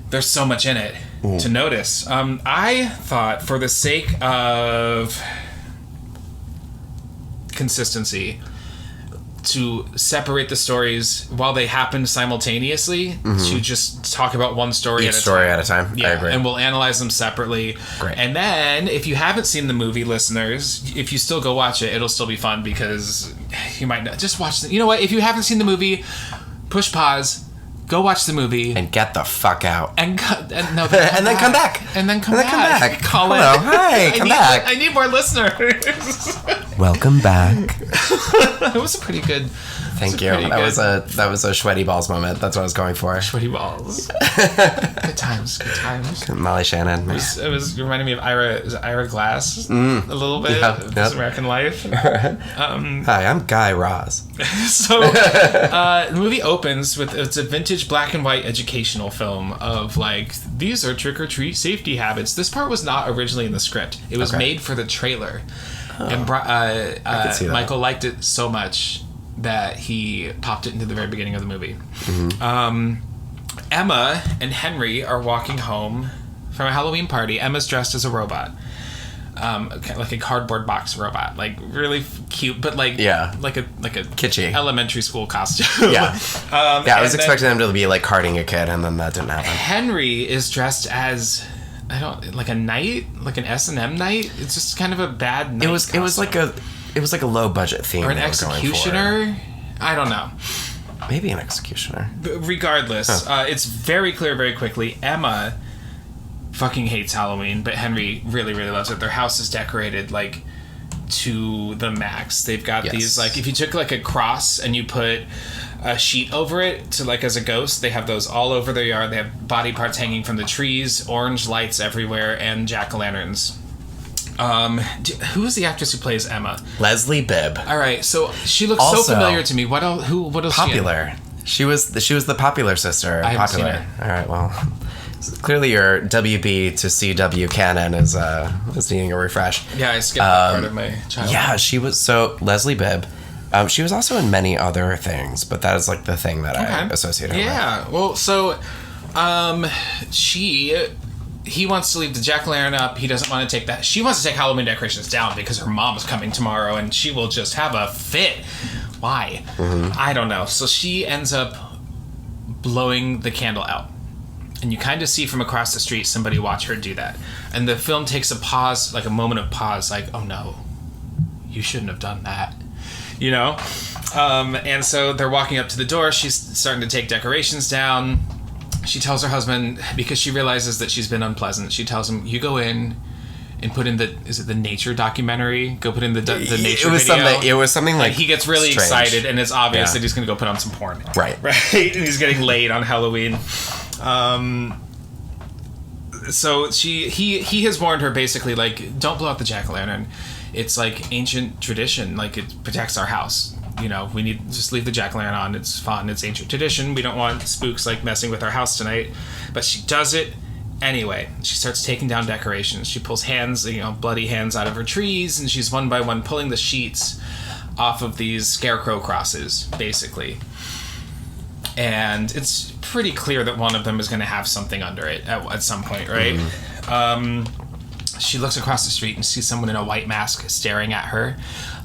A: there's so much in it to notice. I thought, for the sake of consistency, to separate the stories while they happen simultaneously, to just talk about one story
B: at a time.
A: Yeah,
B: I agree.
A: and we'll analyze them separately.
B: Great.
A: And then, if you haven't seen the movie, listeners, if you still go watch it, it'll still be fun, because you might not just watch you know what? If you haven't seen the movie, push pause. Go watch the movie
B: and get the fuck out.
A: And then come
B: back.
A: And then come back.
B: Colin. Hello. Hi. Come back.
A: I need more listeners.
B: Welcome back.
A: It was a pretty good.
B: Thank you. That was a sweaty balls moment. That's what I was going for.
A: Sweaty balls. Good times. Good times.
B: Molly Shannon.
A: It was reminding me of Ira Glass a little bit.
B: Yeah,
A: This American Life.
B: Hi, I'm Guy Raz.
A: So the movie opens with, it's a vintage black and white educational film of like, these are trick-or-treat safety habits. This part was not originally in the script. It was made for the trailer. And
B: I could see that.
A: Michael liked it so much that he popped it into the very beginning of the movie. Emma and Henry are walking home from a Halloween party. Emma's dressed as a robot. Like a cardboard box robot, like really cute, but like like a
B: kitschy
A: elementary school costume.
B: I was expecting them to be like carting a kid, and then that didn't happen.
A: Henry is dressed as like a knight, like an S&M knight. It's just kind of a bad knight.
B: It was like a low budget theme,
A: or an executioner. I don't know.
B: Maybe an executioner.
A: Regardless, it's very clear very quickly. Emma fucking hates Halloween, but Henry really, really loves it. Their house is decorated like to the max. They've got these, like, if you took like a cross and you put a sheet over it to like as a ghost, they have those all over their yard. They have body parts hanging from the trees, orange lights everywhere, and jack-o'-lanterns. Who is the actress who plays Emma?
B: Leslie Bibb.
A: All right, so she looks so familiar to me. What else?
B: Popular. She was the popular sister.
A: I haven't seen her.
B: All right, well, clearly your WB to CW canon is needing a refresh.
A: Yeah, I skipped that part of my childhood.
B: Yeah, she was Leslie Bibb. She was also in many other things, but that is like the thing that I associate her with.
A: Yeah, well, so he wants to leave the jack-o'-lantern up. He doesn't want to take that. She wants to take Halloween decorations down because her mom's coming tomorrow, and she will just have a fit. Why? I don't know. So she ends up blowing the candle out. And you kind of see from across the street somebody watch her do that. And the film takes a pause, like a moment of pause, like, oh no, you shouldn't have done that. You know? And so they're walking up to the door. She's starting to take decorations down. She tells her husband, because she realizes that she's been unpleasant, she tells him, you go in and put in the nature documentary? Go put in the nature video.
B: It was something like,
A: and he gets really excited, and it's obvious that he's going to go put on some porn.
B: Right.
A: And he's getting laid on Halloween. So he has warned her basically, like, don't blow out the jack-o'-lantern. It's like ancient tradition, like it protects our house. You know, we need just leave the jack-o'-lantern on. It's fun. It's ancient tradition. We don't want spooks like messing with our house tonight. But she does it anyway. She starts taking down decorations. She pulls hands, bloody hands out of her trees, and she's one by one pulling the sheets off of these scarecrow crosses, basically. And it's pretty clear that one of them is going to have something under it at some point, right? She looks across the street and sees someone in a white mask staring at her.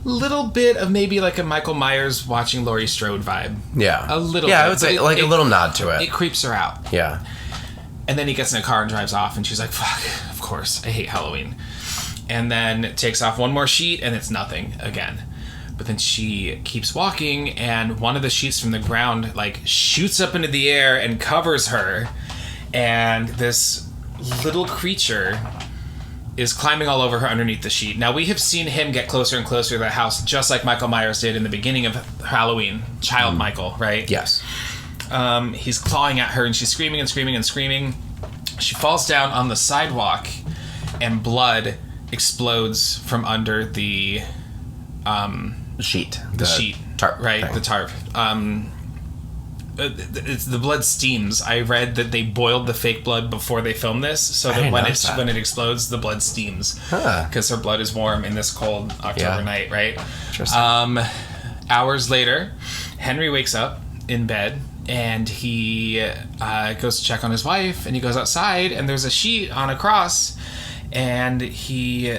A: Little bit of maybe like a Michael Myers watching Laurie Strode vibe.
B: Yeah.
A: A little bit.
B: Yeah, I would say like a little nod to it.
A: It creeps her out.
B: Yeah.
A: And then he gets in a car and drives off, and she's like, fuck, of course, I hate Halloween. And then takes off one more sheet, and it's nothing again. But then she keeps walking, and one of the sheets from the ground, like, shoots up into the air and covers her. And this little creature is climbing all over her underneath the sheet. Now, we have seen him get closer and closer to the house, just like Michael Myers did in the beginning of Halloween. Child Michael, right?
B: Yes.
A: He's clawing at her, and she's screaming and screaming and screaming. She falls down on the sidewalk, and blood explodes from under the
B: sheet.
A: The sheet.
B: Tarp.
A: Right,
B: thing.
A: the tarp. It's the blood steams. I read that they boiled the fake blood before they filmed this, so that when it explodes, the blood steams. Because her blood is warm in this cold October night, right?
B: Interesting.
A: Hours later, Henry wakes up in bed, and he goes to check on his wife, and he goes outside, and there's a sheet on a cross, and he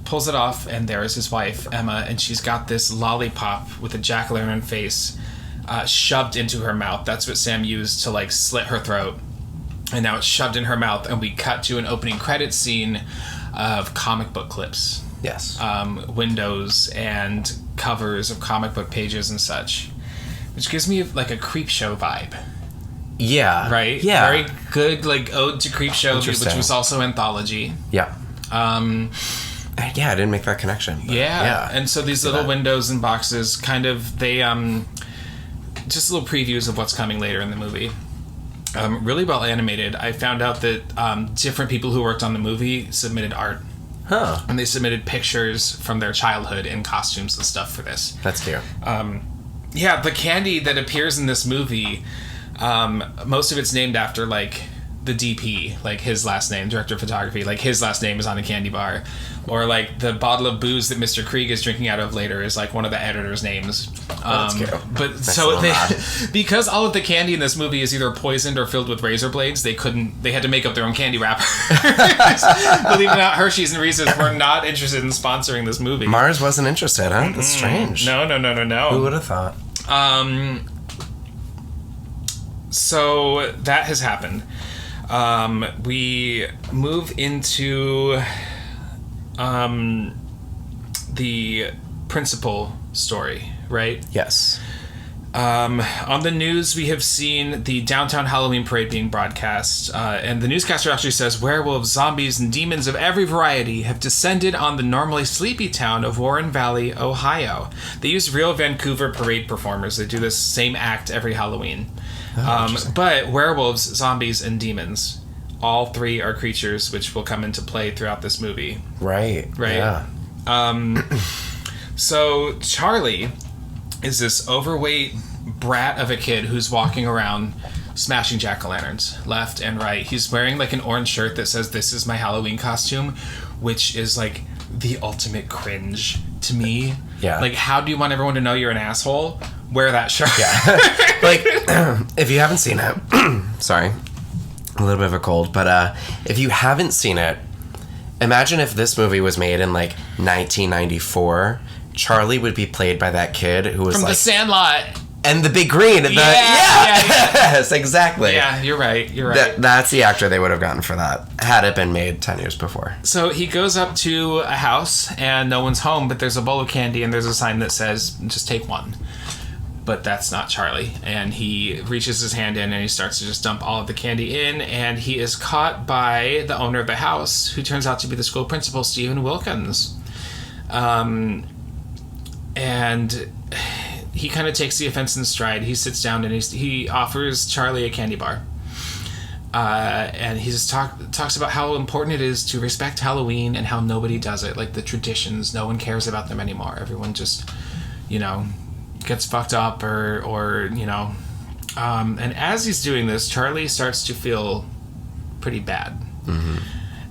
A: pulls it off, and there is his wife, Emma, and she's got this lollipop with a jack-o'-lantern face shoved into her mouth. That's what Sam used to, like, slit her throat. And now it's shoved in her mouth, and we cut to an opening credits scene of comic book clips.
B: Yes.
A: Windows and covers of comic book pages and such. Which gives me, like, a Creepshow vibe.
B: Yeah.
A: Right?
B: Yeah.
A: Very good, like, ode to Creepshow, which was also anthology.
B: Yeah. I didn't make that connection.
A: Yeah. And so these little windows and boxes kind of, they, just little previews of what's coming later in the movie. Really well animated. I found out that different people who worked on the movie submitted art.
B: Huh.
A: And they submitted pictures from their childhood in costumes and stuff for this.
B: That's cute.
A: Yeah, the candy that appears in this movie, most of it's named after, like, the DP, like his last name, director of photography, like his last name is on a candy bar. Or, like, the bottle of booze that Mr. Krieg is drinking out of later is, like, one of the editor's names.
B: That's cute.
A: But
B: That's
A: so because all of the candy in this movie is either poisoned or filled with razor blades, they had to make up their own candy wrapper. Believe it or not, Hershey's and Reese's were not interested in sponsoring this movie.
B: Mars wasn't interested, huh? That's strange.
A: No.
B: Who would have thought?
A: So that has happened. We move into the principal story, right?
B: Yes.
A: On the news, we have seen the downtown Halloween parade being broadcast, and the newscaster actually says werewolves, zombies, and demons of every variety have descended on the normally sleepy town of Warren Valley, Ohio. They use real Vancouver parade performers. They do this same act every Halloween. But werewolves, zombies, and demons, all three are creatures which will come into play throughout this movie.
B: Right. Yeah.
A: So Charlie is this overweight brat of a kid who's walking around smashing jack-o'-lanterns left and right. He's wearing, like, an orange shirt that says, "This is my Halloween costume," which is, like, the ultimate cringe to me.
B: Yeah.
A: Like, how do you want everyone to know you're an asshole? Wear that shirt.
B: Yeah. Like, if you haven't seen it, sorry, a little bit of a cold, but if you haven't seen it, imagine if this movie was made in, like, 1994. Charlie would be played by that kid who was
A: From
B: like
A: The Sandlot.
B: And the big green.
A: Yeah.
B: Yes, exactly.
A: Yeah, you're right.
B: That's the actor they would have gotten for that, had it been made 10 years before.
A: So he goes up to a house, and no one's home, but there's a bowl of candy, and there's a sign that says, "Just take one." But that's not Charlie. And he reaches his hand in, and he starts to just dump all of the candy in, and he is caught by the owner of the house, who turns out to be the school principal, Stephen Wilkins. And he kind of takes the offense in stride. He sits down and he offers Charlie a candy bar. And he just talks about how important it is to respect Halloween and how nobody does it. Like, the traditions, no one cares about them anymore. Everyone just, gets fucked up or and as he's doing this, Charlie starts to feel pretty bad. Mm-hmm.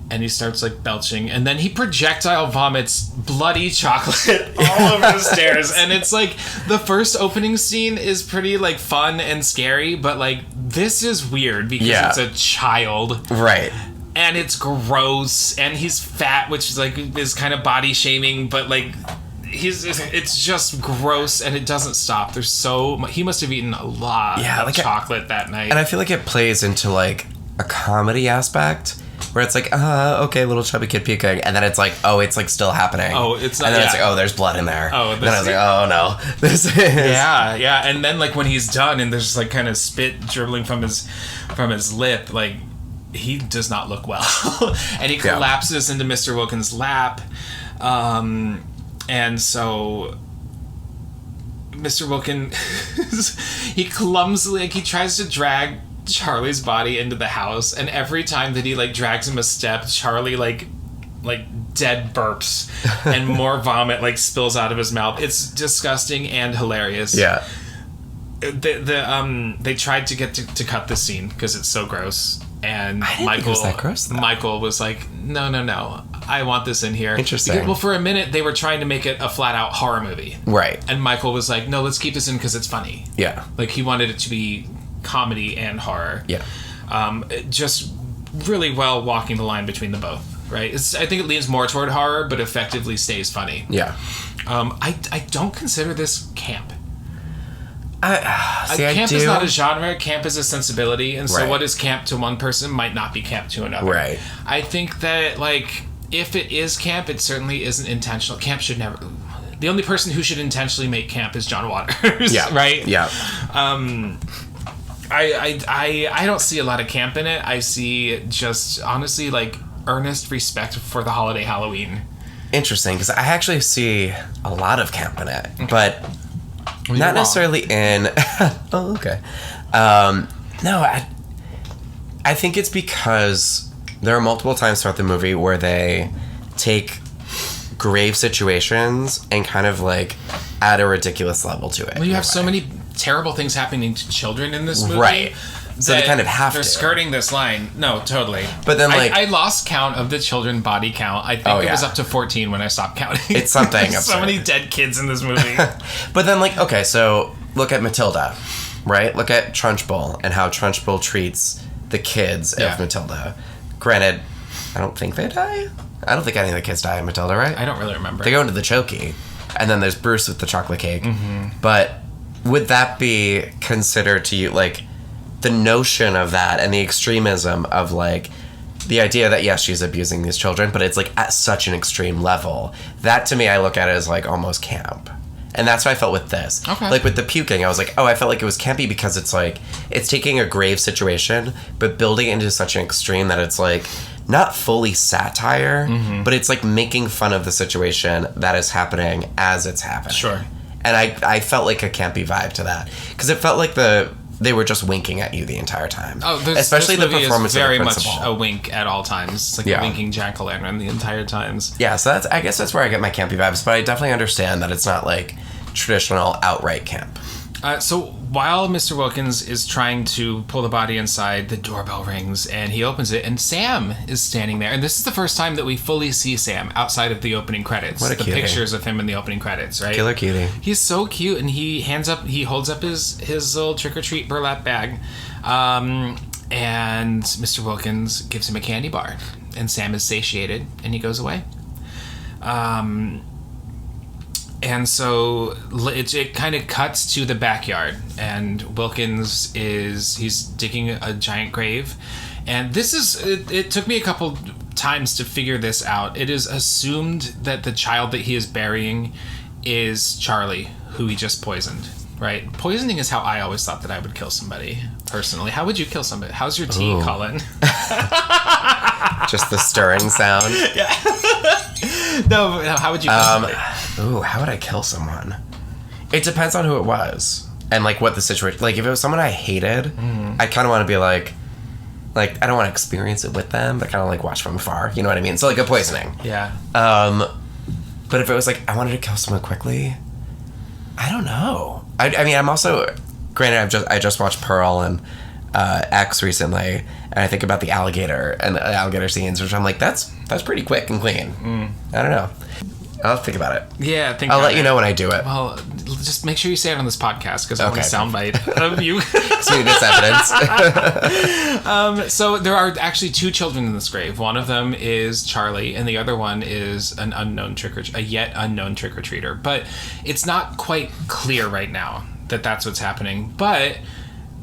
A: And he starts, like, belching. And then he projectile vomits bloody chocolate all over the stairs. And it's, like, the first opening scene is pretty, like, fun and scary. But, like, this is weird because it's a child.
B: Right.
A: And it's gross. And he's fat, which is, like, is kind of body shaming. But, like, it's just gross. And it doesn't stop. There's so much. He must have eaten a lot of chocolate that night.
B: And I feel like it plays into, like, a comedy aspect. Where it's like, okay, little chubby kid puking, and then it's like, oh, it's, like, still happening.
A: Oh, it's not.
B: And then it's like, oh, there's blood in there.
A: Oh,
B: then I was like, oh no, this is.
A: Yeah, and then, like, when he's done, and there's just, like, kind of spit dribbling from his lip, like, he does not look well, and he collapses into Mr. Wilkins' lap, and so Mr. Wilkins, he clumsily, like, he tries to drag Charlie's body into the house, and every time that he, like, drags him a step, Charlie like dead burps and more vomit like spills out of his mouth. It's disgusting and hilarious.
B: Yeah.
A: They tried to get to cut this scene because it's so gross, and
B: I didn't think it was that gross, though.
A: Michael was like, no, I want this in here.
B: Interesting.
A: Because, well, for a minute they were trying to make it a flat out horror movie,
B: right?
A: And Michael was like, no, let's keep this in because it's funny.
B: Yeah,
A: like he wanted it to be comedy and horror.
B: Yeah,
A: just really well walking the line between the both. Right. I think it leans more toward horror, but effectively stays funny.
B: Yeah.
A: I don't consider this camp.
B: See,
A: camp is not a genre. Camp is a sensibility, and so
B: right.
A: what is camp to one person might not be camp to another.
B: Right.
A: I think that like if it is camp, it certainly isn't intentional. Camp should never. The only person who should intentionally make camp is John Waters.
B: Yeah.
A: Right.
B: Yeah.
A: I don't see a lot of camp in it. I see just honestly like earnest respect for the holiday Halloween.
B: Interesting, because I actually see a lot of camp in it, but. Not necessarily in... oh, okay. No, I think it's because there are multiple times throughout the movie where they take grave situations and kind of, like, add a ridiculous level to it.
A: Well, you have so many terrible things happening to children in this movie.
B: Right. So they kind of have
A: they're
B: to.
A: They're skirting this line. No, totally.
B: But then, like...
A: I lost count of the children body count. I think it was up to 14 when I stopped counting.
B: It's something
A: There's so many dead kids in this movie.
B: But then, like, okay, so look at Matilda, right? Look at Trunchbull and how Trunchbull treats the kids of Matilda. Granted, I don't think they die. I don't think any of the kids die in Matilda, right?
A: I don't really remember.
B: They go into the chokey. And then there's Bruce with the chocolate cake.
A: Mm-hmm.
B: But would that be considered to you, like... the notion of that and the extremism of like the idea that yes, she's abusing these children, but it's like at such an extreme level, that to me I look at it as like almost camp. And that's what I felt with this.
A: Okay.
B: Like with the puking, I was like, I felt like it was campy because it's like it's taking a grave situation but building it into such an extreme that it's like not fully satire, but it's like making fun of the situation that is happening as it's happening.
A: Sure.
B: And I felt like a campy vibe to that because it felt like they were just winking at you the entire time.
A: Oh,
B: especially
A: this
B: the performance
A: is very
B: of the
A: much
B: principal.
A: a wink at all times. It's like a winking jack-o'-lantern the entire times.
B: Yeah, so I guess that's where I get my campy vibes, but I definitely understand that it's not like traditional outright camp.
A: So while Mr. Wilkins is trying to pull the body inside, the doorbell rings and he opens it and Sam is standing there. And this is the first time that we fully see Sam outside of the opening credits.
B: What a cutie.
A: Pictures of him in the opening credits, right?
B: Killer cutie.
A: He's so cute and he holds up his little trick-or-treat burlap bag. And Mr. Wilkins gives him a candy bar. And Sam is satiated and he goes away. And so it kind of cuts to the backyard, and Wilkins he's digging a giant grave. And it took me a couple times to figure this out. It is assumed that the child that he is burying is Charlie, who he just poisoned, right? Poisoning is how I always thought that I would kill somebody, personally. How would you kill somebody? How's your tea, Colin?
B: Just the stirring sound.
A: Yeah. No, how would you kill somebody?
B: How would I kill someone? It depends on who it was and like what the situation. Like if it was someone I hated, I kind of want to be like I don't want to experience it with them, but kind of like watch from afar. You know what I mean? So like a poisoning.
A: Yeah.
B: But if it was like I wanted to kill someone quickly, I don't know. I mean, I'm also granted I just watched Pearl and X recently, and I think about the alligator and the alligator scenes, which I'm like, that's pretty quick and clean. I don't know. I'll think about it.
A: Yeah,
B: I'll let you know when I do it.
A: Well, just make sure you say it on this podcast because I want a soundbite of you.
B: So you need this evidence.
A: So there are actually two children in this grave. One of them is Charlie, and the other one is a yet unknown trick-or-treater. But it's not quite clear right now that that's what's happening. But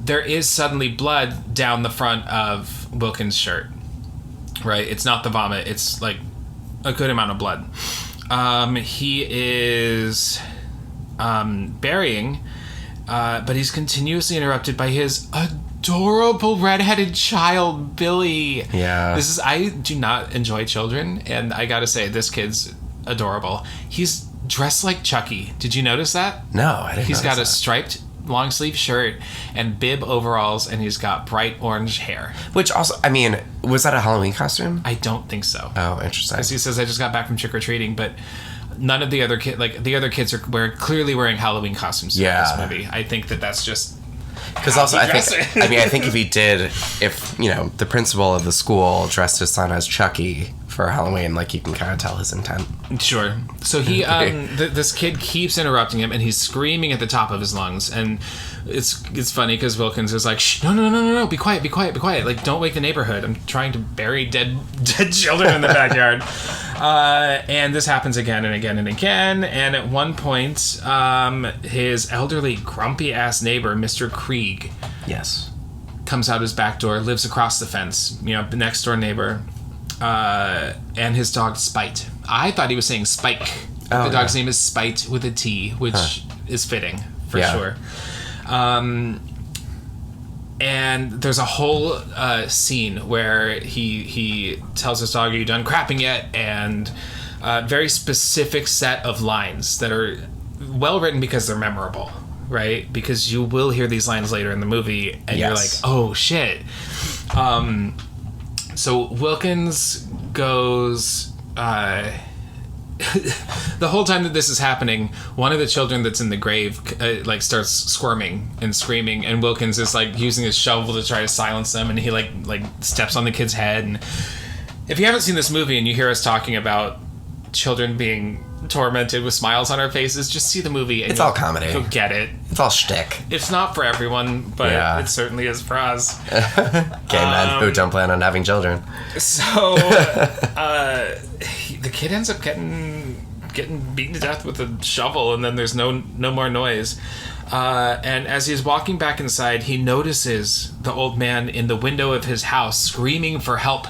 A: there is suddenly blood down the front of Wilkins' shirt. Right? It's not the vomit. It's like a good amount of blood. He is burying, but he's continuously interrupted by his adorable redheaded child, Billy.
B: Yeah.
A: I do not enjoy children, and I gotta say, this kid's adorable. He's dressed like Chucky. Did you notice that?
B: No, I didn't.
A: He's got a striped long sleeve shirt and bib overalls, and he's got bright orange hair.
B: Which also, I mean, was that a Halloween costume?
A: I don't think so.
B: Oh, interesting.
A: Because he says, I just got back from trick-or-treating, but none of the other kids, like, the other kids are clearly wearing Halloween costumes in this movie. I think that's just...
B: Because also, I think if he did, the principal of the school dressed his son as Chucky for Halloween, like, you can kind of tell his intent.
A: Sure. So he, this kid keeps interrupting him, and he's screaming at the top of his lungs, and it's funny because Wilkins is like, shh, no, be quiet. Like, don't wake the neighborhood. I'm trying to bury dead children in the backyard. And this happens again and again and again. And at one point, his elderly, grumpy-ass neighbor, Mr. Krieg,
B: yes,
A: comes out his back door, lives across the fence, the next door neighbor, and his dog Spite. I thought he was saying Spike. The dog's name is Spite with a T, which is fitting for sure. And there's a whole scene where he tells his dog, "Are you done crapping yet?" And a very specific set of lines that are well written because they're memorable, right? Because you will hear these lines later in the movie, and you're like, "Oh shit!" So Wilkins goes. The whole time that this is happening, one of the children that's in the grave starts squirming and screaming, and Wilkins is like using his shovel to try to silence them, and he like steps on the kid's head. And if you haven't seen this movie and you hear us talking about children being tormented with smiles on our faces, just see the movie. And
B: it's all comedy.
A: You'll get it.
B: It's all shtick.
A: It's not for everyone, but it certainly is for us.
B: Gay men who don't plan on having children.
A: So the kid ends up getting beaten to death with a shovel, and then there's no more noise. And as he's walking back inside, he notices the old man in the window of his house screaming for help.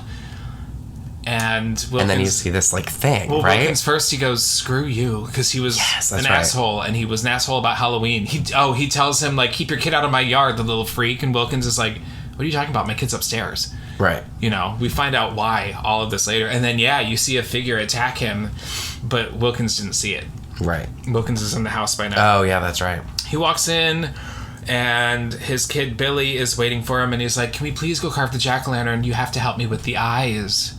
A: And
B: then you see this thing, right?
A: Wilkins first he goes, "Screw you," because he was an asshole, and he was an asshole about Halloween. He tells him keep your kid out of my yard, the little freak. And Wilkins is like, "What are you talking about? My kid's upstairs."
B: Right.
A: We find out why all of this later, and then you see a figure attack him, but Wilkins didn't see it.
B: Right.
A: Wilkins is in the house by now.
B: Oh yeah, that's right.
A: He walks in, and his kid Billy is waiting for him, and he's like, "Can we please go carve the jack-o'-lantern? You have to help me with the eyes."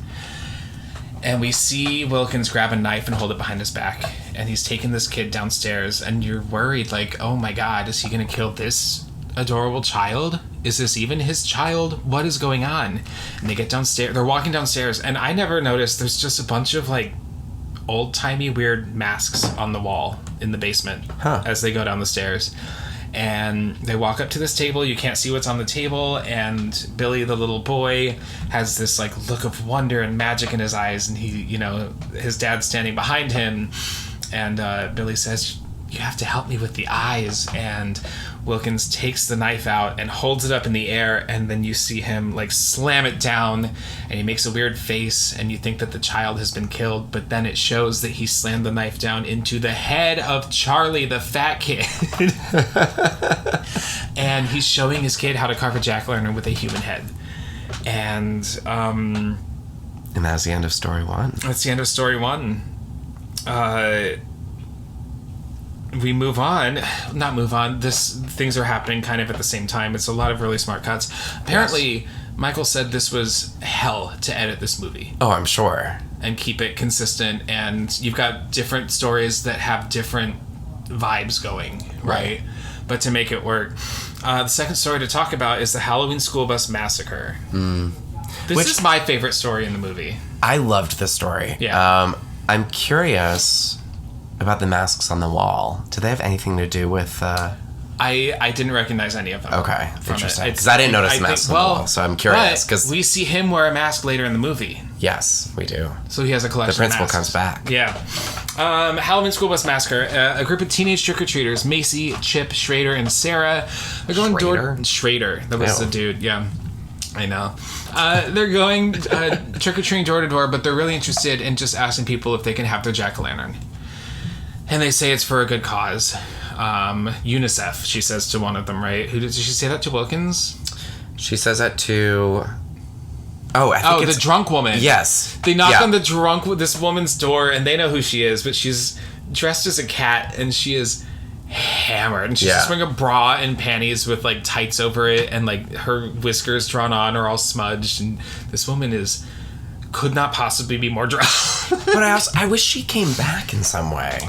A: And we see Wilkins grab a knife and hold it behind his back. And he's taking this kid downstairs. And you're worried, oh my God, is he going to kill this adorable child? Is this even his child? What is going on? And they get downstairs. They're walking downstairs. And I never noticed there's just a bunch of, old-timey weird masks on the wall in the basement as they go down the stairs. And they walk up to this table. You can't see what's on the table. And Billy, the little boy, has this look of wonder and magic in his eyes. And he, his dad's standing behind him. And Billy says, "You have to help me with the eyes." And Wilkins takes the knife out and holds it up in the air. And then you see him slam it down. And he makes a weird face. And you think that the child has been killed. But then it shows that he slammed the knife down into the head of Charlie, the fat kid. And he's showing his kid how to carve a jack-o'-lantern with a human head. And
B: that's the end of story one.
A: That's the end of story one. We move on. Not move on. Things are happening kind of at the same time. It's a lot of really smart cuts. Apparently, Michael said this was hell to edit this movie.
B: Oh, I'm sure.
A: And keep it consistent. And you've got different stories that have different vibes going, right? But to make it work. The second story to talk about is the Halloween School Bus Massacre. This is my favorite story in the movie.
B: I loved this story.
A: Yeah.
B: I'm curious about the masks on the wall. Do they have anything to do with...
A: I didn't recognize any of them.
B: Okay, interesting. Because I didn't notice the masks on the wall, so I'm curious. Because
A: we see him wear a mask later in the movie.
B: Yes, we do.
A: So he has a collection
B: of masks. The principal comes back.
A: Yeah. Halloween School Bus Massacre. A group of teenage trick-or-treaters, Macy, Chip, Schrader, and Sarah. They're going Schrader. That was the dude, yeah. I know. They're going trick-or-treating door to door, but they're really interested in just asking people if they can have their jack-o'-lantern. And they say it's for a good cause. UNICEF, she says to one of them, right? Who did she say that to? Wilkins?
B: She says that to... Oh, I think it's...
A: the drunk woman.
B: Yes.
A: They knock on this woman's door, and they know who she is, but she's dressed as a cat, and she is hammered, and she's just wearing a bra and panties with like tights over it, and like her whiskers drawn on are all smudged, and this woman could not possibly be more drunk.
B: But I wish she came back in some way.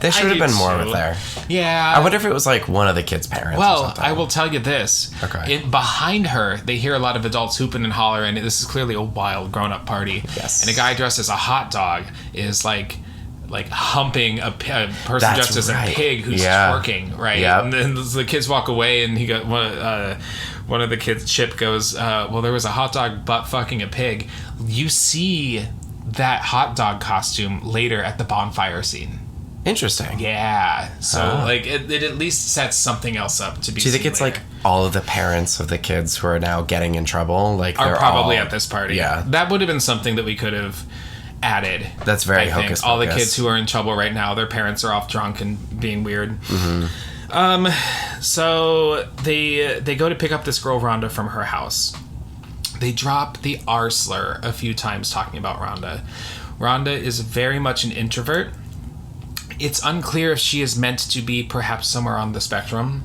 B: There should have been more with her.
A: Yeah.
B: I wonder if it was like one of the kids' parents.
A: Well,
B: or something.
A: I will tell you this.
B: Okay.
A: Behind her, they hear a lot of adults hooping and hollering. This is clearly a wild grown-up party.
B: Yes.
A: And a guy dressed as a hot dog is like humping a person dressed as a pig who's twerking, right? Yep. And then the kids walk away, and he got one of the kids, Chip, goes, well, there was a hot dog butt fucking a pig. You see that hot dog costume later at the bonfire scene.
B: Interesting.
A: Yeah. So, like, it at least sets something else up to be.
B: Do you think it's
A: later.
B: like all of the parents of the kids who are now getting in trouble? Like,
A: are
B: they're
A: probably
B: all,
A: at this party.
B: Yeah.
A: That would have been something that we could have added.
B: That's very
A: I think.
B: hocus
A: All the
B: pocus.
A: kids who are in trouble right now, their parents are off drunk and being weird.
B: Mm-hmm.
A: So they go to pick up this girl Rhonda from her house. They drop the R slur a few times talking about Rhonda. Rhonda is very much an introvert. It's unclear if she is meant to be perhaps somewhere on the spectrum.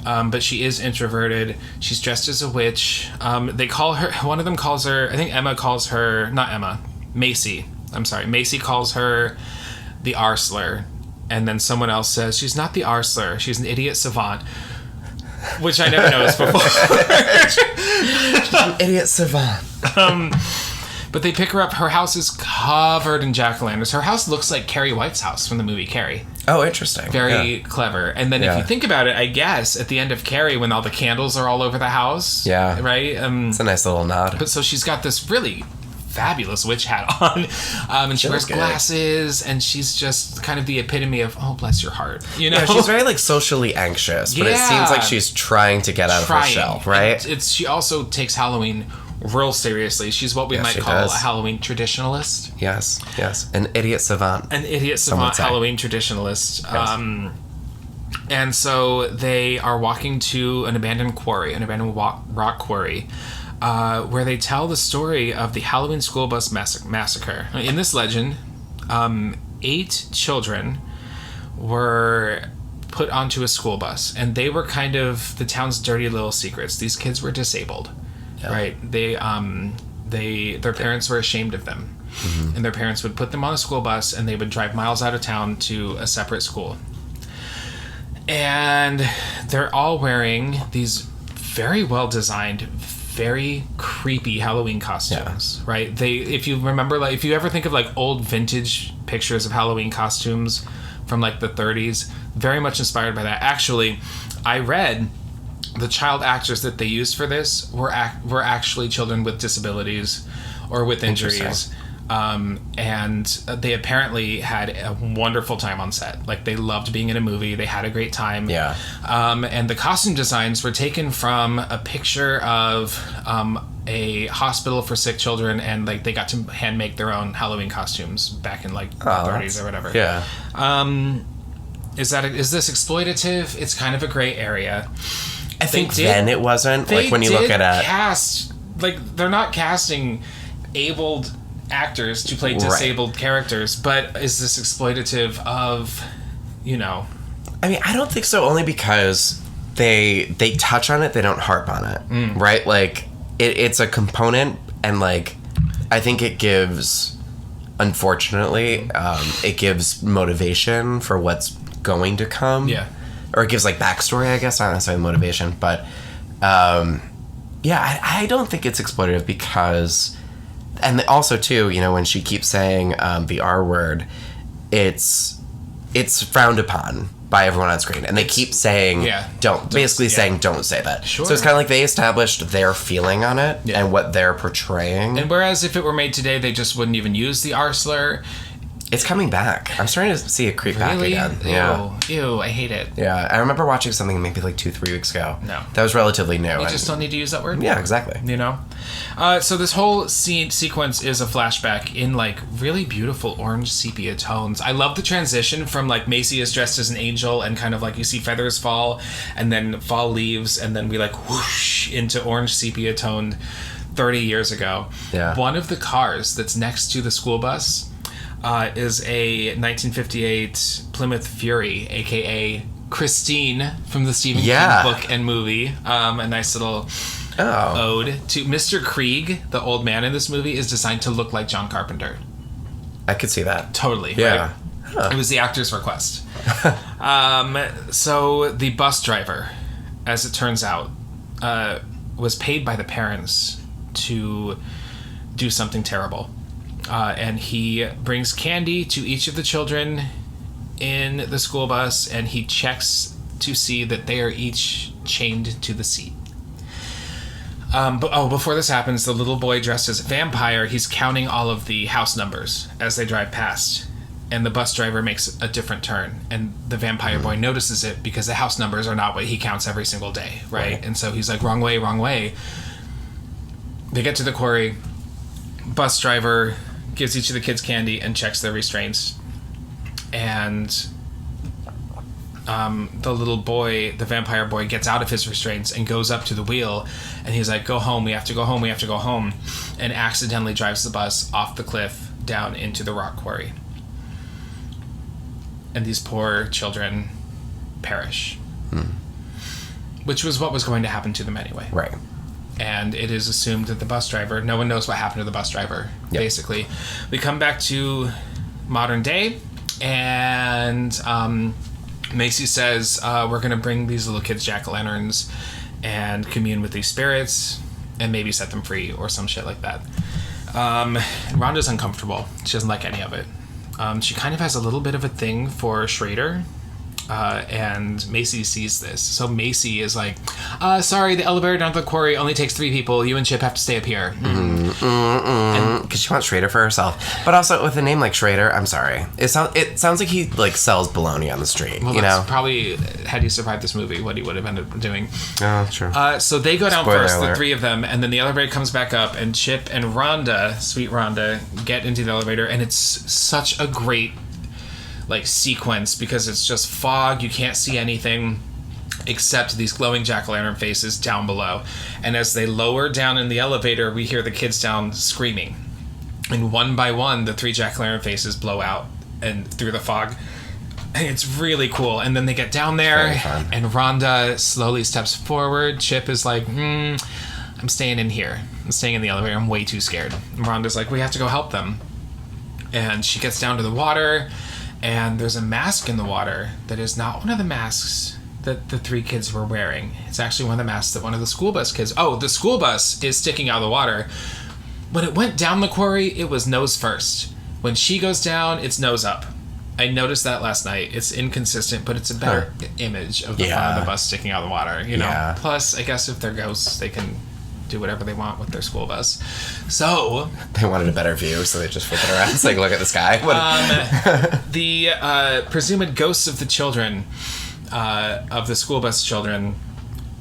A: But she is introverted. She's dressed as a witch. They call her, one of them calls her, I think Emma calls her, not Emma, Macy. I'm sorry. Macy calls her the R slur. And then someone else says, she's not the R slur. She's an idiot savant. Which I never noticed before.
B: She's an idiot savant.
A: But they pick her up. Her house is covered in jack-o'-lanterns. Her house looks like Carrie White's house from the movie Carrie.
B: Oh, interesting.
A: Very clever. And then if you think about it, I guess, at the end of Carrie, when all the candles are all over the house.
B: Yeah.
A: Right?
B: It's a nice little nod.
A: But so she's got this really fabulous witch hat on. And she wears glasses. And she's just kind of the epitome of, oh, bless your heart. You know?
B: Yeah, she's very, like, socially anxious. But it seems like she's trying to get out of her shell, right?
A: And she also takes Halloween real seriously. She's what we might call a Halloween traditionalist.
B: Yes. An idiot savant.
A: An idiot savant Halloween traditionalist.
B: Yes.
A: And so they are walking to an abandoned quarry, an abandoned rock quarry, where they tell the story of the Halloween school bus massacre. In this legend, 8 children were put onto a school bus, and they were kind of the town's dirty little secrets. These kids were disabled. Yeah. Right. Their parents were ashamed of them. Mm-hmm. And their parents would put them on a school bus, and they would drive miles out of town to a separate school. And they're all wearing these very well designed, very creepy Halloween costumes, right? If you remember, like, if you ever think of like old vintage pictures of Halloween costumes from like the 30s, very much inspired by that. Actually, I read the child actors that they used for this were actually children with disabilities or with injuries. And they apparently had a wonderful time on set. Like, they loved being in a movie. They had a great time.
B: Yeah.
A: And the costume designs were taken from a picture of a hospital for sick children, and like they got to hand make their own Halloween costumes back in like the 30s or whatever.
B: Yeah.
A: Is this exploitative? It's kind of a gray area.
B: I think then it wasn't. Like, when you look at it.
A: Cast, like, they're not casting abled actors to play disabled characters, but is this exploitative of, you know?
B: I mean, I don't think so, only because they touch on it, they don't harp on it, right? Like, it's a component, and, like, I think it gives, unfortunately, it gives motivation for what's going to come.
A: Yeah.
B: Or it gives, like, backstory, I guess, not necessarily motivation, but, I don't think it's exploitative because, and also, too, you know, when she keeps saying the R word, it's frowned upon by everyone on screen, and they keep saying don't say that.
A: Sure.
B: So it's kind of like they established their feeling on it and what they're portraying.
A: And whereas if it were made today, they just wouldn't even use the R slur.
B: It's coming back. I'm starting to see it creep back again.
A: Ew, I hate it.
B: Yeah, I remember watching something maybe like 2-3 weeks ago.
A: No.
B: That was relatively new.
A: You just don't need to use that word?
B: Yeah, exactly.
A: You know? So this whole sequence is a flashback in, like, really beautiful orange sepia tones. I love the transition from, like, Macy is dressed as an angel, and kind of, like, you see feathers fall, and then fall leaves, and then we, like, whoosh into orange sepia toned 30 years ago.
B: Yeah.
A: One of the cars that's next to the school bus is a 1958 Plymouth Fury, a.k.a. Christine from the Stephen King book and movie. A nice little ode to Mr. Krieg, the old man in this movie, is designed to look like John Carpenter.
B: I could see that.
A: Totally.
B: Yeah.
A: Right? Huh. It was the actor's request. So the bus driver, as it turns out, was paid by the parents to do something terrible. And he brings candy to each of the children in the school bus, and he checks to see that they are each chained to the seat. Before this happens, the little boy dressed as a vampire, he's counting all of the house numbers as they drive past. And the bus driver makes a different turn. And the vampire boy notices it because the house numbers are not what he counts every single day, right? And so he's like, wrong way, wrong way. They get to the quarry. Bus driver gives each of the kids candy and checks their restraints. And the little boy, the vampire boy, gets out of his restraints and goes up to the wheel. And he's like, go home, we have to go home, we have to go home. And accidentally drives the bus off the cliff down into the rock quarry. And these poor children perish. Which was what was going to happen to them anyway.
B: Right.
A: And it is assumed that the bus driver, no one knows what happened to the bus driver, basically. We come back to modern day, and Macy says, we're going to bring these little kids jack-o'-lanterns and commune with these spirits and maybe set them free or some shit like that. Rhonda's uncomfortable. She doesn't like any of it. She kind of has a little bit of a thing for Schrader, and Macy sees this. So Macy is like, sorry, the elevator down to the quarry only takes 3 people. You and Chip have to stay up here.
B: Because she wants Schrader for herself. But also, with a name like Schrader, I'm sorry. It sounds like he sells bologna on the street,
A: well, that's probably, had he survived this movie, what he would have ended up doing.
B: Oh, true.
A: So they go down
B: Spoiler
A: first,
B: alert.
A: the 3 of them, and then the elevator comes back up, and Chip and Rhonda, sweet Rhonda, get into the elevator, and it's such a great sequence because it's just fog, you can't see anything except these glowing jack-o'-lantern faces down below. And as they lower down in the elevator, we hear the kids down screaming. And one by one, the 3 jack-o'-lantern faces blow out and through the fog. And it's really cool. And then they get down there, and Rhonda slowly steps forward. Chip is like, I'm staying in here. I'm staying in the elevator. I'm way too scared. And Rhonda's like, we have to go help them. And she gets down to the water, and there's a mask in the water that is not one of the masks that the 3 kids were wearing. It's actually one of the masks that one of the school bus kids... Oh, the school bus is sticking out of the water. When it went down the quarry, it was nose first. When she goes down, it's nose up. I noticed that last night. It's inconsistent, but it's a better image of the front of the bus sticking out of the water, you know? Yeah. Plus, I guess if they're ghosts, they can do whatever they want with their school bus. So...
B: They wanted a better view, so they just flip it around. It's like, look at the sky.
A: The presumed ghosts of the children, of the school bus children,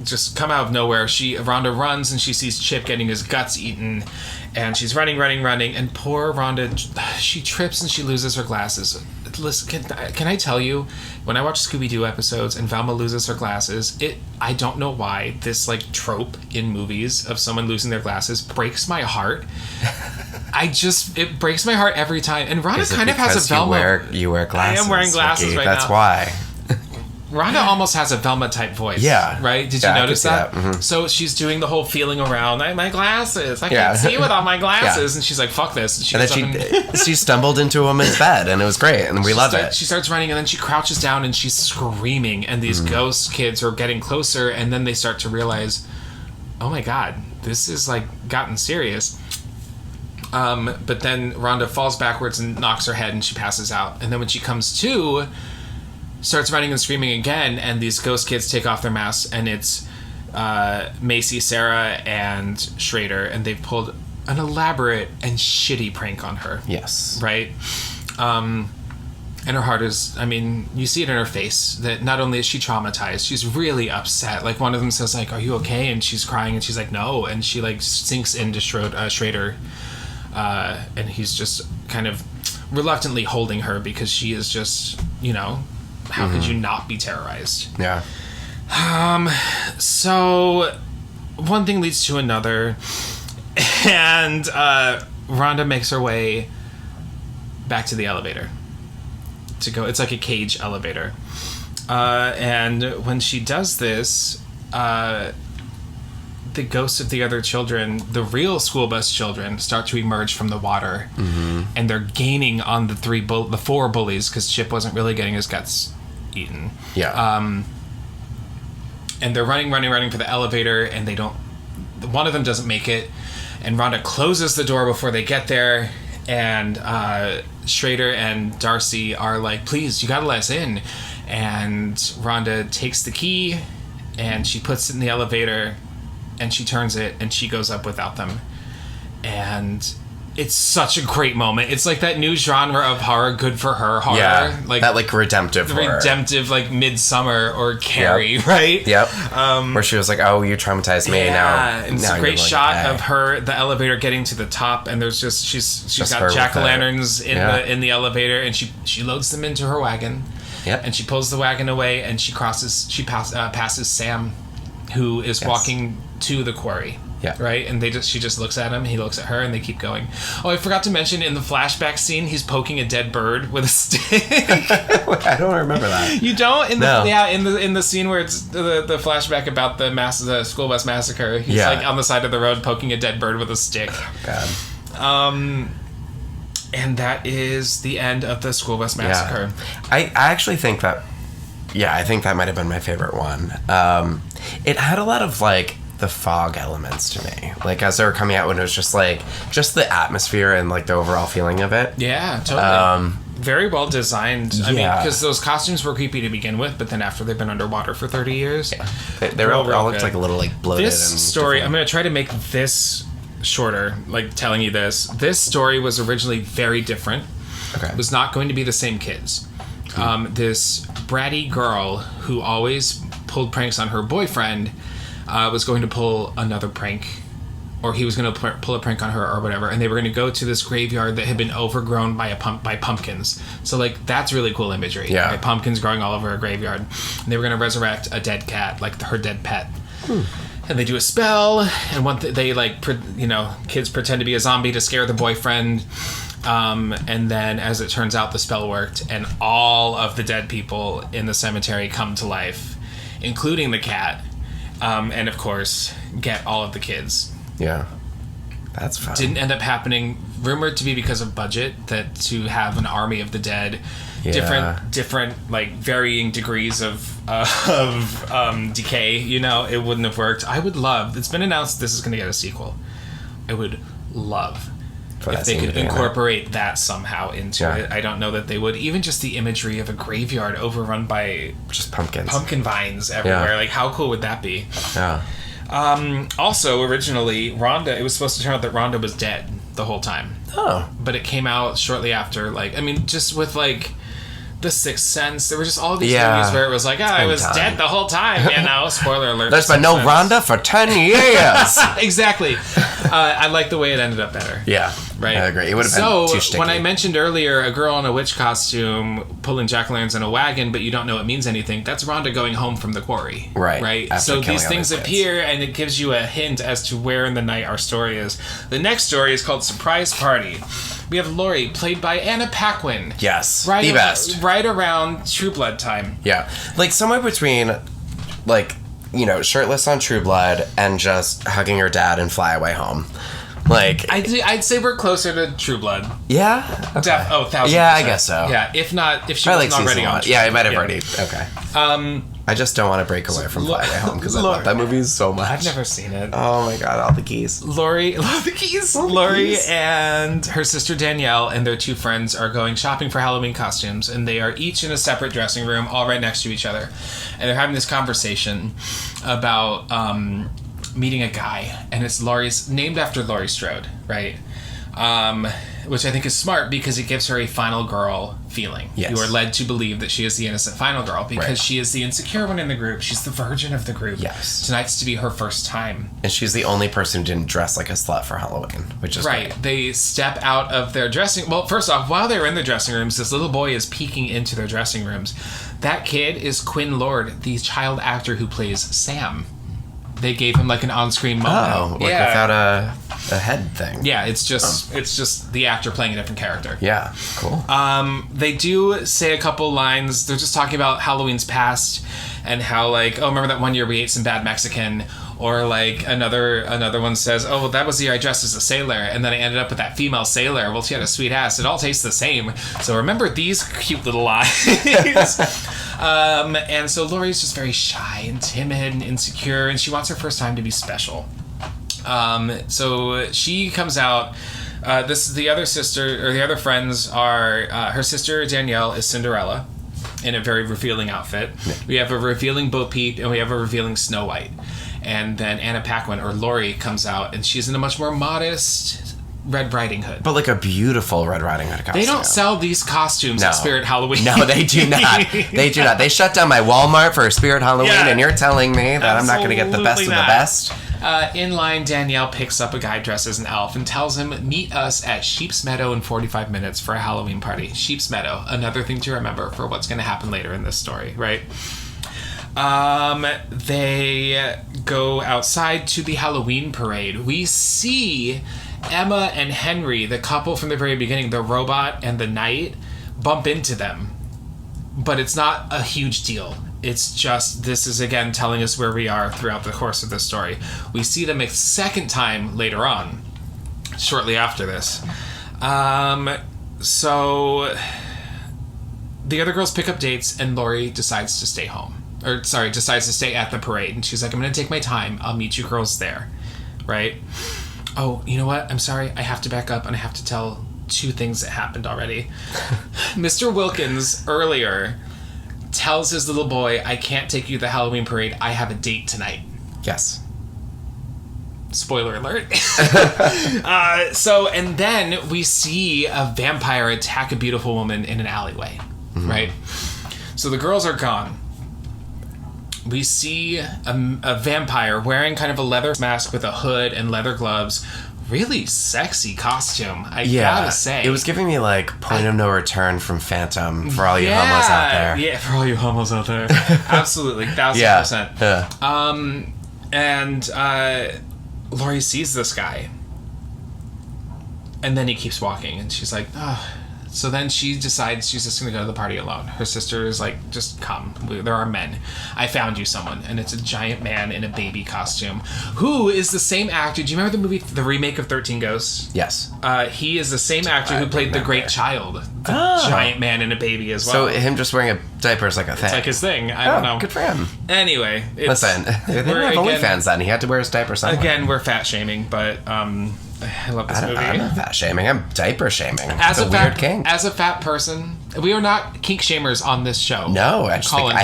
A: just come out of nowhere. Rhonda runs, and she sees Chip getting his guts eaten, and she's running, and poor Rhonda, she trips and she loses her glasses. Listen, can I tell you, when I watch Scooby-Doo episodes and Velma loses her glasses, I don't know why this trope in movies of someone losing their glasses breaks my heart. It breaks my heart every time. And Rhonda kind of has a Velma.
B: You wear glasses.
A: I am wearing glasses
B: Ricky.
A: right
B: That's
A: now.
B: That's why.
A: Rhonda almost has a Velma type voice.
B: Yeah.
A: Right? Did you notice that?
B: Mm-hmm. So
A: she's doing the whole feeling around. My glasses. I can't see without my glasses. And she's like, fuck this. And
B: then she stumbled into a woman's bed, and it was great, and we love it.
A: She starts running, and then she crouches down, and she's screaming, and these ghost kids are getting closer, and then they start to realize, oh my god, this is gotten serious. But then Rhonda falls backwards and knocks her head, and she passes out. And then when she comes to, starts running and screaming again, and these ghost kids take off their masks, and it's Macy, Sarah, and Schrader, and they've pulled an elaborate and shitty prank on her.
B: Yes.
A: Right? And her heart is, you see it in her face, that not only is she traumatized, she's really upset. One of them says, are you okay? And she's crying, and she's like, no. And she, sinks into Schrader, and he's just kind of reluctantly holding her because she is just, how could you not be terrorized?
B: Yeah.
A: So one thing leads to another, and Rhonda makes her way back to the elevator to go. It's like a cage elevator. And when she does this, the ghosts of the other children, the real school bus children, start to emerge from the water, and they're gaining on the the four bullies because Chip wasn't really getting his guts eaten.
B: Yeah.
A: And they're running for the elevator, and they don't. One of them doesn't make it, and Rhonda closes the door before they get there, and Schrader and Darcy are like, "Please, you gotta let us in." And Rhonda takes the key, and she puts it in the elevator. And she turns it, and she goes up without them. And it's such a great moment. It's like that new genre of horror, good for her horror.
B: Yeah,
A: like
B: that like redemptive horror.
A: Redemptive, like Midsummer or Carrie, right?
B: Yep. Where she was like, "Oh, you traumatized me." Now,
A: and it's a great shot of her, the elevator getting to the top, and there's just she's got jack-o'-lanterns in the elevator, and she loads them into her wagon.
B: Yep.
A: And she pulls the wagon away, and she passes Sam, who is walking to the quarry.
B: Yeah.
A: Right? And she just looks at him, he looks at her, and they keep going. Oh, I forgot to mention, in the flashback scene, he's poking a dead bird with a stick.
B: I don't remember that.
A: You don't?
B: No.
A: In the scene where it's the flashback about the school bus massacre, he's like on the side of the road poking a dead bird with a stick.
B: God.
A: And that is the end of the school bus massacre.
B: Yeah. I actually think that I think that might have been my favorite one. It had a lot of like the fog elements to me, like as they were coming out, when it was just the atmosphere and like the overall feeling of it.
A: Yeah, totally. Very well designed. I mean, because those costumes were creepy to begin with, but then after they've been underwater for 30 years,
B: they all looked like a little like bloated.
A: This story, I'm going to try to make this shorter, like telling you this. This story was originally very different.
B: Okay.
A: It was not going to be the same kids. This bratty girl who always pulled pranks on her boyfriend was going to pull another prank, or he was going to pull a prank on her or whatever, and they were going to go to this graveyard that had been overgrown by pumpkins. So like that's really cool imagery.
B: Yeah.
A: Right? Pumpkins growing all over a graveyard. And they were going to resurrect a dead cat, like her dead pet. And they do a spell, and they like kids pretend to be a zombie to scare the boyfriend. And then, as it turns out, the spell worked, and all of the dead people in the cemetery come to life, including the cat, and of course, get all of the kids.
B: Yeah. That's fun.
A: Didn't end up happening. Rumored to be because of budget, that to have an army of the dead, different like varying degrees of decay. It wouldn't have worked. I would love. It's been announced this is going to get a sequel. I would love if they could incorporate that somehow into it. I don't know that they would. Even just the imagery of a graveyard overrun by
B: just pumpkin
A: vines everywhere. Like, how cool would that be?
B: Yeah.
A: Also, originally, Rhonda, it was supposed to turn out that Rhonda was dead the whole time.
B: Oh.
A: But it came out shortly after, just with, The Sixth Sense. There were just all these movies where it was like, I was dead the whole time, Spoiler alert.
B: There's been no Rhonda for 10 years.
A: Exactly. I like the way it ended up better.
B: Yeah.
A: Right?
B: I agree. It would have been too sticky.
A: When I mentioned earlier a girl in a witch costume pulling jack-o'-lanterns in a wagon, but you don't know it means anything, that's Rhonda going home from the quarry.
B: Right.
A: So these things appear, and it gives you a hint as to where in the night our story is. The next story is called Surprise Party. We have Laurie, played by Anna Paquin.
B: Yes, the best.
A: Right around True Blood time.
B: Yeah. Somewhere between, shirtless on True Blood and just hugging her dad and fly away home.
A: I'd say we're closer to True Blood.
B: Yeah? Okay.
A: 1,000%.
B: Yeah, I guess so.
A: Yeah, if she wasn't already on True
B: Yeah, I might have already. Okay. I just don't want to break away from Fly Away Home because I love that movie so much.
A: I've never seen it.
B: Oh my god, all the keys.
A: Laurie and her sister Danielle and their two friends are going shopping for Halloween costumes, and they are each in a separate dressing room, all right next to each other. And they're having this conversation about meeting a guy, and it's named after Laurie Strode, right? Which I think is smart because it gives her a final girl feeling.
B: Yes.
A: You are led to believe that she is the innocent final girl because she is the insecure one in the group. She's the virgin of the group.
B: Yes.
A: Tonight's to be her first time.
B: And she's the only person who didn't dress like a slut for Halloween, which is
A: right.
B: Great.
A: They step out of their dressing... Well, first off, while they're in their dressing rooms, this little boy is peeking into their dressing rooms. That kid is Quinn Lord, the child actor who plays Sam. They gave him like an on-screen moment.
B: Oh, like without a head thing.
A: Yeah, it's just the actor playing a different character.
B: Yeah, cool.
A: They do say a couple lines. They're just talking about Halloween's past and how like, oh, remember that one year we ate some bad Mexican? Or like another one says, oh, well, that was the year I dressed as a sailor, and then I ended up with that female sailor. Well, she had a sweet ass. It all tastes the same. So remember these cute little lines. And so Laurie's just very shy and timid and insecure, and she wants her first time to be special. So she comes out. The other friends are her sister Danielle is Cinderella in a very revealing outfit. Yeah. We have a revealing Bo Peep, and we have a revealing Snow White. And then Anna Paquin, or Laurie, comes out, and she's in a much more modest Red Riding Hood.
B: But like a beautiful Red Riding Hood costume.
A: They don't sell these costumes at Spirit Halloween.
B: No, they do not. They do not. They shut down my Walmart for Spirit Halloween, and you're telling me that I'm not going to get the best of the best?
A: In line, Danielle picks up a guy dressed as an elf and tells him, meet us at Sheep's Meadow in 45 minutes for a Halloween party. Sheep's Meadow, another thing to remember for what's going to happen later in this story, right? They go outside to the Halloween parade. We see Emma and Henry, the couple from the very beginning, the robot and the knight, bump into them. But it's not a huge deal. It's just, this is again telling us where we are throughout the course of this story. We see them a second time later on, shortly after this. So the other girls pick up dates, and Laurie decides to stay home. Decides to stay at the parade. And she's like, I'm going to take my time. I'll meet you girls there. Right? Oh, you know what? I'm sorry. I have to back up, and I have to tell 2 things that happened already. Mr. Wilkins, earlier, tells his little boy, I can't take you to the Halloween parade. I have a date tonight.
B: Yes.
A: Spoiler alert. And then we see a vampire attack a beautiful woman in an alleyway. Mm-hmm. Right? So the girls are gone. We see a vampire wearing kind of a leather mask with a hood and leather gloves. Really sexy costume, I gotta say.
B: It was giving me like Point of No Return from Phantom for all you homos out there.
A: Yeah, for all you homos out there. Absolutely, 1,000%.
B: Yeah.
A: And Laurie sees this guy. And then he keeps walking, and she's like, oh. So then she decides she's just going to go to the party alone. Her sister is like, just come. There are men. I found you someone. And it's a giant man in a baby costume who is the same actor. Do you remember the remake of 13 Ghosts?
B: Yes.
A: He is the same actor who played the Great Child. The giant man and a baby as well.
B: So him just wearing a diaper is like a thing.
A: It's like his thing. I don't know.
B: Good for him.
A: Anyway.
B: Listen, they didn't have OnlyFans then. He had to wear his diaper somewhere.
A: Again, we're fat shaming, but... I love this movie.
B: I'm not fat shaming. I'm diaper shaming. As a weird kink.
A: As a fat person, we are not kink shamers on this show.
B: No, I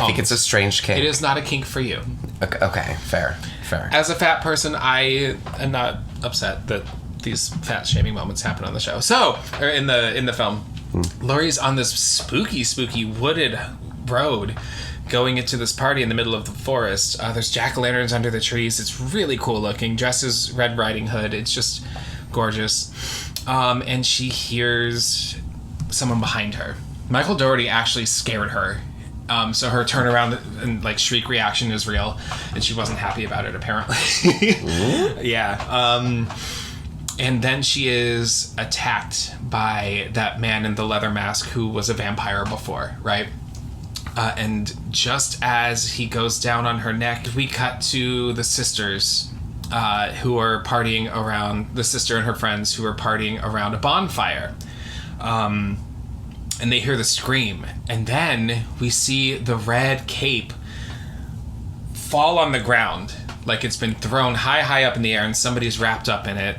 B: think it's a strange kink.
A: It is not a kink for you.
B: Okay, fair.
A: As a fat person, I am not upset that these fat shaming moments happen on the show. So, or in the film, Laurie's on this spooky wooded road, going into this party in the middle of the forest. There's jack-o'-lanterns under the trees. It's really cool looking. Dresses Red Riding Hood. It's just gorgeous. And she hears someone behind her. Michael Dougherty actually scared her. So her turnaround and like shriek reaction is real, and she wasn't happy about it apparently. Yeah. And then she is attacked by that man in the leather mask who was a vampire before, right? And just as he goes down on her neck, we cut to the sisters who are partying around, the sister and her friends who are partying around a bonfire. And they hear the scream. And then we see the red cape fall on the ground like it's been thrown high up in the air and somebody's wrapped up in it.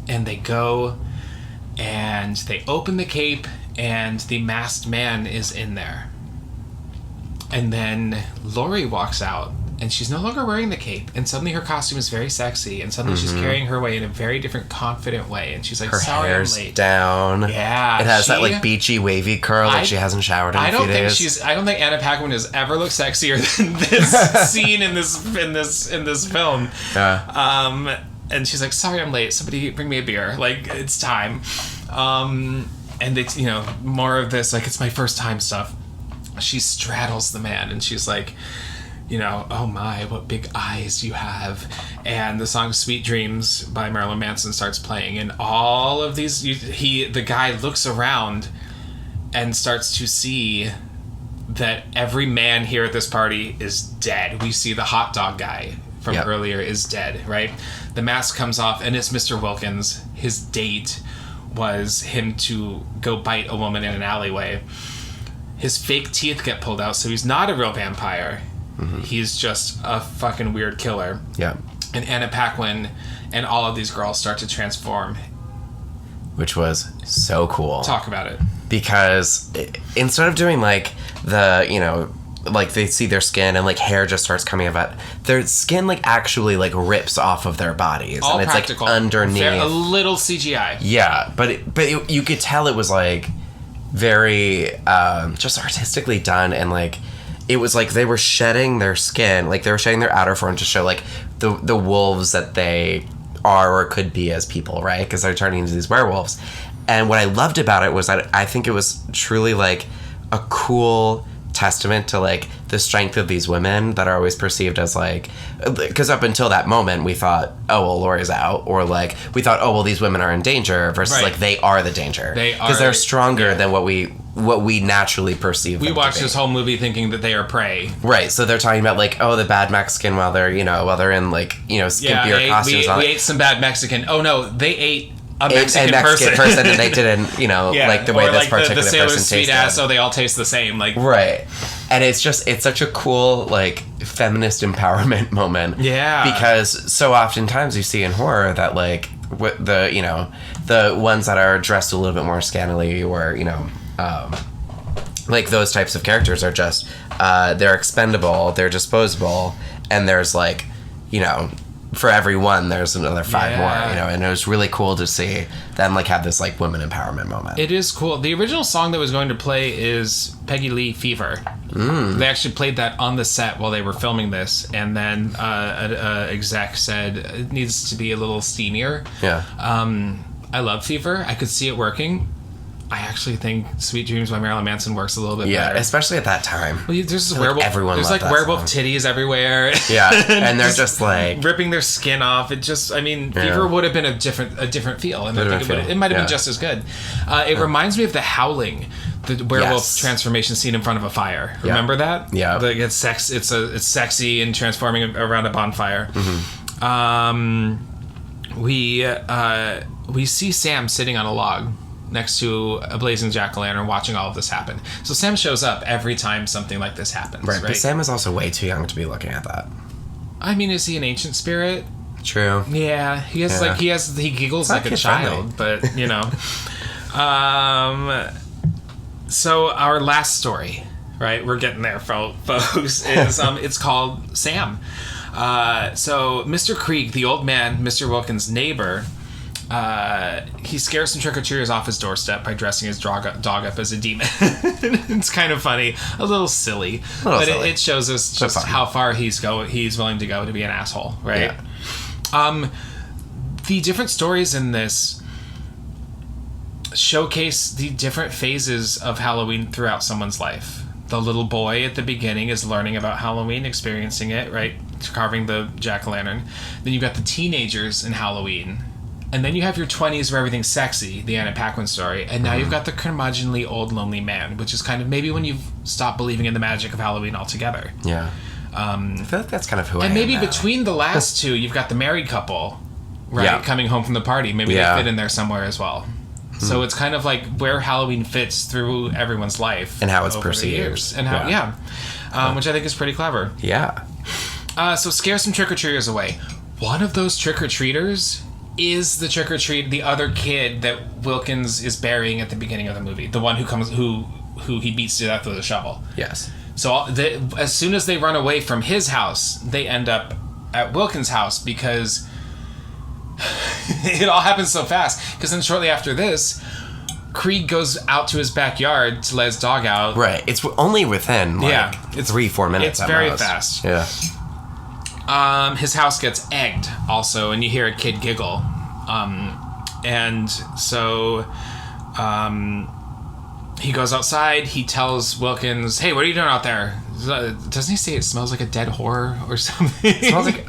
A: And they go and they open the cape and the masked man is in there. And then Laurie walks out, and she's no longer wearing the cape, and suddenly her costume is very sexy, and suddenly she's carrying her way in a very different, confident way, and she's like, sorry, I'm late. Her hair's
B: down.
A: Yeah.
B: It has that, like, beachy, wavy curl that she hasn't showered in a few days.
A: I don't think Anna Paquin has ever looked sexier than this scene in this film. Yeah. And she's like, sorry, I'm late. Somebody bring me a beer. Like, it's time. And it's, more of this, like, it's my first time stuff. She straddles the man and she's like, oh my, what big eyes you have. And the song Sweet Dreams by Marilyn Manson starts playing. And all of these, the guy looks around and starts to see that every man here at this party is dead. We see the hot dog guy from earlier is dead, right? The mask comes off, and it's Mr. Wilkins. His date was him to go bite a woman in an alleyway. His fake teeth get pulled out, so he's not a real vampire. Mm-hmm. He's just a fucking weird killer. Yeah. And Anna Paquin and all of these girls start to transform.
B: Which was so cool.
A: Talk about it.
B: Because instead of doing like the, like they see their skin and like hair just starts coming out, their skin like actually like rips off of their bodies.
A: All
B: and
A: practical.
B: It's like underneath.
A: A little CGI.
B: Yeah, but you could tell it was like very just artistically done, and like it was like they were shedding their skin, like they were shedding their outer form to show like the wolves that they are or could be as people, right? Because they're turning into these werewolves. And what I loved about it was that I think it was truly like a cool testament to like the strength of these women that are always perceived as like, because up until that moment we thought, oh well, Laurie's out, or like we thought, oh well, these women are in danger, versus like they are the danger. They are, because they're stronger than what we naturally perceive.
A: We watched this whole movie thinking that they are prey.
B: Right, so they're talking about like, oh, the bad Mexican while they're in like skimpier costumes.
A: We ate some bad Mexican. Oh no, they ate a Mexican person
B: and they didn't, like the way this particular
A: the sailor's
B: person
A: sweet
B: tasted.
A: ass, so they all taste the same. Like
B: right, and it's such a cool like feminist empowerment moment. Yeah, because so oftentimes you see in horror that like the ones that are dressed a little bit more scantily, or like those types of characters are just they're expendable, they're disposable, and there's like for every one there's another 5 more, and it was really cool to see them like have this like women empowerment moment.
A: It is cool. The original song that was going to play is Peggy Lee Fever. They actually played that on the set while they were filming this, and then an exec said it needs to be a little steamier. I love Fever. I could see it working. I actually think Sweet Dreams by Marilyn Manson works a little bit better.
B: Yeah, especially at that time.
A: Well, there's werewolf.
B: Everyone
A: there's like werewolf titties everywhere.
B: Yeah, and they're just like
A: ripping their skin off. It just, Fever would have been a different feel, and I think it might have been just as good. It reminds me of The Howling, the werewolf transformation scene in front of a fire. Remember that? Yeah, it's sexy and transforming around a bonfire. Mm-hmm. We see Sam sitting on a log next to a blazing jack-o'-lantern watching all of this happen. So Sam shows up every time something like this happens. Right?
B: But Sam is also way too young to be looking at that.
A: Is he an ancient spirit?
B: True.
A: Yeah, he giggles like a child, but so our last story, right? We're getting there, folks. Is it's called Sam. So Mr. Krieg, the old man, Mr. Wilkins' neighbor, he scares some trick-or-treaters off his doorstep by dressing his dog up as a demon. It's kind of funny, a little silly, but it shows us just how far he's willing to go to be an asshole, right? Yeah. The different stories in this showcase the different phases of Halloween throughout someone's life. The little boy at the beginning is learning about Halloween, experiencing it, right? Carving the jack-o'-lantern. Then you've got the teenagers in Halloween. And then you have your 20s where everything's sexy, the Anna Paquin story. And now you've got the curmudgeonly old lonely man, which is kind of maybe when you've stopped believing in the magic of Halloween altogether. Yeah. I feel like that's kind of who I am. And maybe between the last two, you've got the married couple, right? Coming home from the party. Maybe they fit in there somewhere as well. So it's kind of like where Halloween fits through everyone's life.
B: And how it's perceived.
A: And how, which I think is pretty clever. Yeah. So scare some trick-or-treaters away. One of those trick-or-treaters is the trick-or-treat, the other kid that Wilkins is burying at the beginning of the movie. The one who he beats to death with a shovel. Yes. So as soon as they run away from his house, they end up at Wilkins' house because it all happens so fast. Because then shortly after this, Krieg goes out to his backyard to let his dog out. Right. It's only within it's 3-4 minutes. It's very fast. Yeah. His house gets egged also, and you hear a kid giggle. And so he goes outside, he tells Wilkins, hey, what are you doing out there? doesn't he say it smells like a dead horror or something?
B: It smells like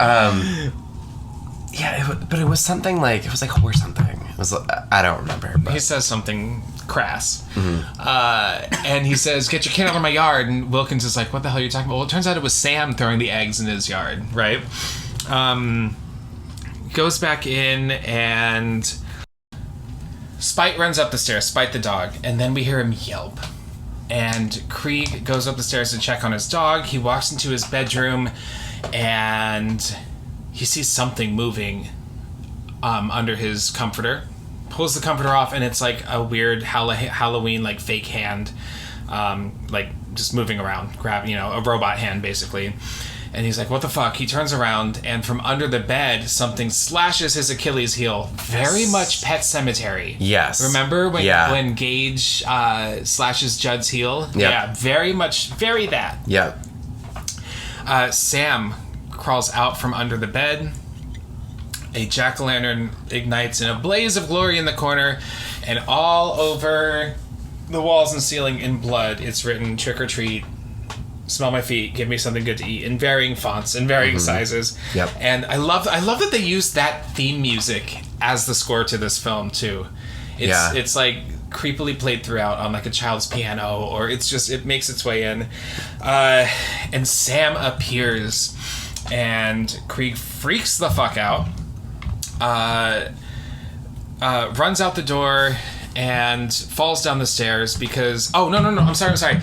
B: but it was something like, it was like horror something. It was, I don't remember. But.
A: He says something crass. And he says, "Get your kid out of my yard." And Wilkins is like, "What the hell are you talking about?" Well, it turns out it was Sam throwing the eggs in his yard, right? Goes back in, and Spite runs up the stairs, Spite the dog, and then we hear him yelp. And Krieg goes up the stairs to check on his dog. He walks into his bedroom, and he sees something moving under his comforter. Pulls the comforter off, and it's like a weird Halloween like fake hand, like just moving around, a robot hand basically. And he's like, "What the fuck?" He turns around, and from under the bed, something slashes his Achilles heel. Very much Pet Sematary.
B: Yes.
A: Remember when Gage slashes Judd's heel?
B: Yep.
A: Yeah, very that.
B: Yeah.
A: Sam crawls out from under the bed. A jack-o'-lantern ignites in a blaze of glory in the corner, and all over the walls and ceiling in blood, it's written, "Trick or treat, smell my feet, give me something good to eat," in varying fonts and varying sizes.
B: Yep.
A: And I love that they used that theme music as the score to this film too. It's like creepily played throughout on like a child's piano, or it makes its way in. And Sam appears, and Krieg freaks the fuck out. Runs out the door and falls down the stairs because... Oh, no, I'm sorry.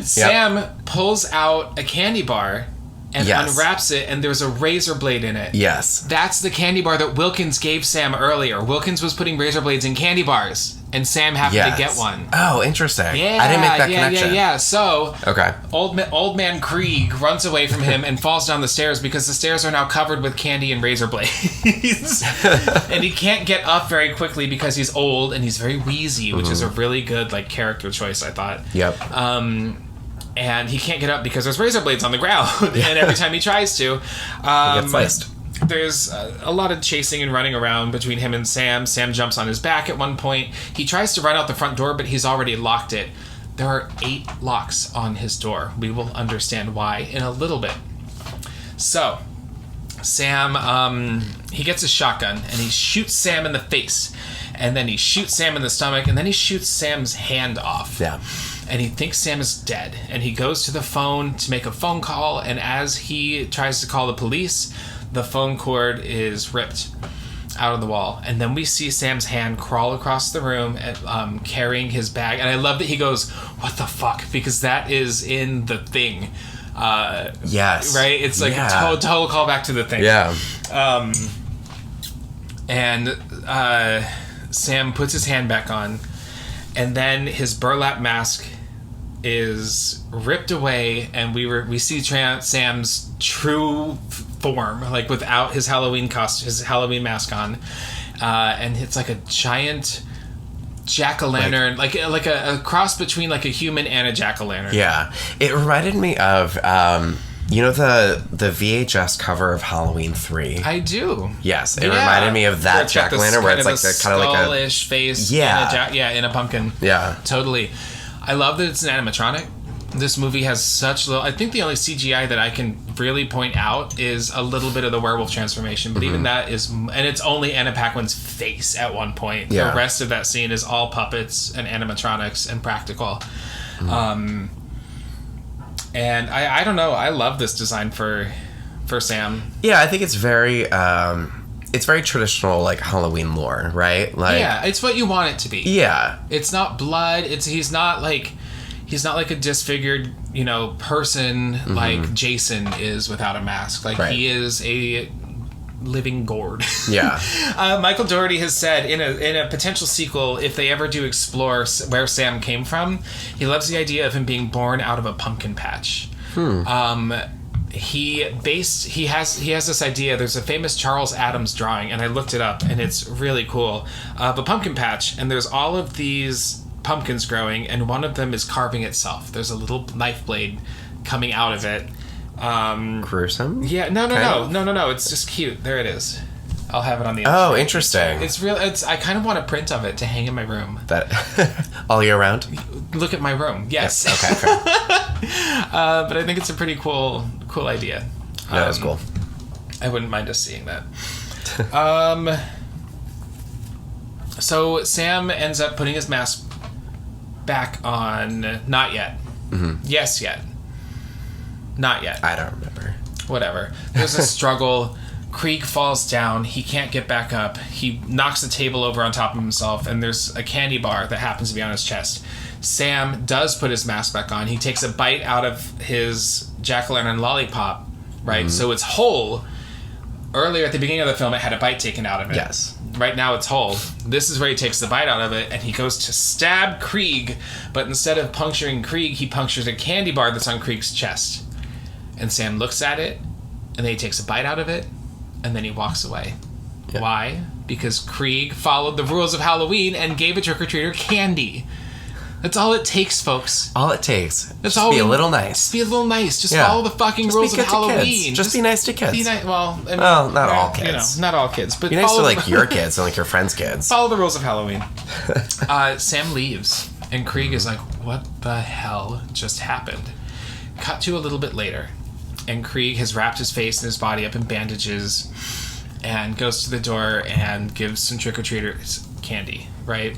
A: Sam pulls out a candy bar and unwraps it, and there's a razor blade in it.
B: Yes.
A: That's the candy bar that Wilkins gave Sam earlier. Wilkins was putting razor blades in candy bars, and Sam happened to get one.
B: Oh, interesting.
A: Yeah,
B: I didn't make that connection.
A: Yeah. So,
B: okay.
A: Old man Krieg runs away from him and falls down the stairs because the stairs are now covered with candy and razor blades. And he can't get up very quickly because he's old and he's very wheezy, which is a really good like character choice, I thought.
B: Yep.
A: And he can't get up because there's razor blades on the ground, and every time he tries to,
B: he gets sliced.
A: There's a lot of chasing and running around between him and Sam. Sam jumps on his back at one point. He tries to run out the front door, but he's already locked it. There are 8 locks on his door. We will understand why in a little bit. So, Sam, he gets a shotgun, and he shoots Sam in the face. And then he shoots Sam in the stomach, and then he shoots Sam's hand off.
B: Yeah.
A: And he thinks Sam is dead. And he goes to the phone to make a phone call, and as he tries to call the police, the phone cord is ripped out of the wall. And then we see Sam's hand crawl across the room, carrying his bag. And I love that he goes, "What the fuck?" Because that is in The Thing.
B: Yes.
A: Right? It's like a total callback to The Thing.
B: Yeah.
A: And Sam puts his hand back on, and then his burlap mask is ripped away, and we see Sam's true form, like without his Halloween costume, his Halloween mask on, and it's like a giant jack-o'-lantern, like a cross between like a human and a jack-o'-lantern.
B: Yeah, it reminded me of the VHS cover of Halloween 3.
A: I do.
B: Yes, it reminded me of that jack-o'-lantern where it's like the kind of like a
A: skull-ish face.
B: Yeah,
A: in a pumpkin.
B: Yeah,
A: totally. I love that it's an animatronic. This movie has such little... I think the only CGI that I can really point out is a little bit of the werewolf transformation, but even that is... And it's only Anna Paquin's face at one point.
B: Yeah.
A: The rest of that scene is all puppets and animatronics and practical. And I don't know. I love this design for Sam.
B: Yeah, I think it's very... it's very traditional, like, Halloween lore, right? Like,
A: yeah, it's what you want it to be.
B: Yeah.
A: It's not blood. He's not like a disfigured, person like Jason is without a mask. Like, he is a living gourd.
B: Yeah.
A: Michael Dougherty has said in a potential sequel, if they ever do explore where Sam came from, he loves the idea of him being born out of a pumpkin patch. He has this idea. There's a famous Charles Addams drawing, and I looked it up, and it's really cool. A pumpkin patch, and there's all of these pumpkins growing, and one of them is carving itself. There's a little knife blade coming out of it.
B: Gruesome?
A: Yeah, no. It's just cute. There it is. I'll have it on the.
B: Oh, interesting.
A: It's real. I kind of want a print of it to hang in my room.
B: That all year round.
A: Look at my room. Yes.
B: Okay. Fair.
A: But I think it's a pretty cool idea.
B: That is cool.
A: I wouldn't mind us seeing that. So Sam ends up putting his mask back on. Not yet. Mm-hmm. Yes, yet. Not yet.
B: I don't remember.
A: Whatever. There's a struggle. Krieg falls down. He can't get back up. He knocks the table over on top of himself, and there's a candy bar that happens to be on his chest. Sam does put his mask back on. He takes a bite out of his jack-o'-lantern lollipop, right? Mm-hmm. So it's whole. Earlier at the beginning of the film, it had a bite taken out of it.
B: Yes.
A: Right now it's whole. This is where he takes the bite out of it, and he goes to stab Krieg, but instead of puncturing Krieg, he punctures a candy bar that's on Krieg's chest. And Sam looks at it, and then he takes a bite out of it, and then he walks away. Yeah. Why? Because Krieg followed the rules of Halloween and gave a trick-or-treater candy. That's all it takes, folks.
B: All it takes.
A: That's
B: just
A: all.
B: Be a little nice.
A: Just be a little nice. Just follow the fucking rules of Halloween.
B: Just be nice to kids.
A: Be nice. Well,
B: not all kids.
A: Not all kids, but
B: be nice to like your kids and like your friends' kids.
A: Follow the rules of Halloween. Sam leaves, and Krieg is like, "What the hell just happened?" Cut to a little bit later, and Krieg has wrapped his face and his body up in bandages, and goes to the door and gives some trick-or-treaters candy. Right.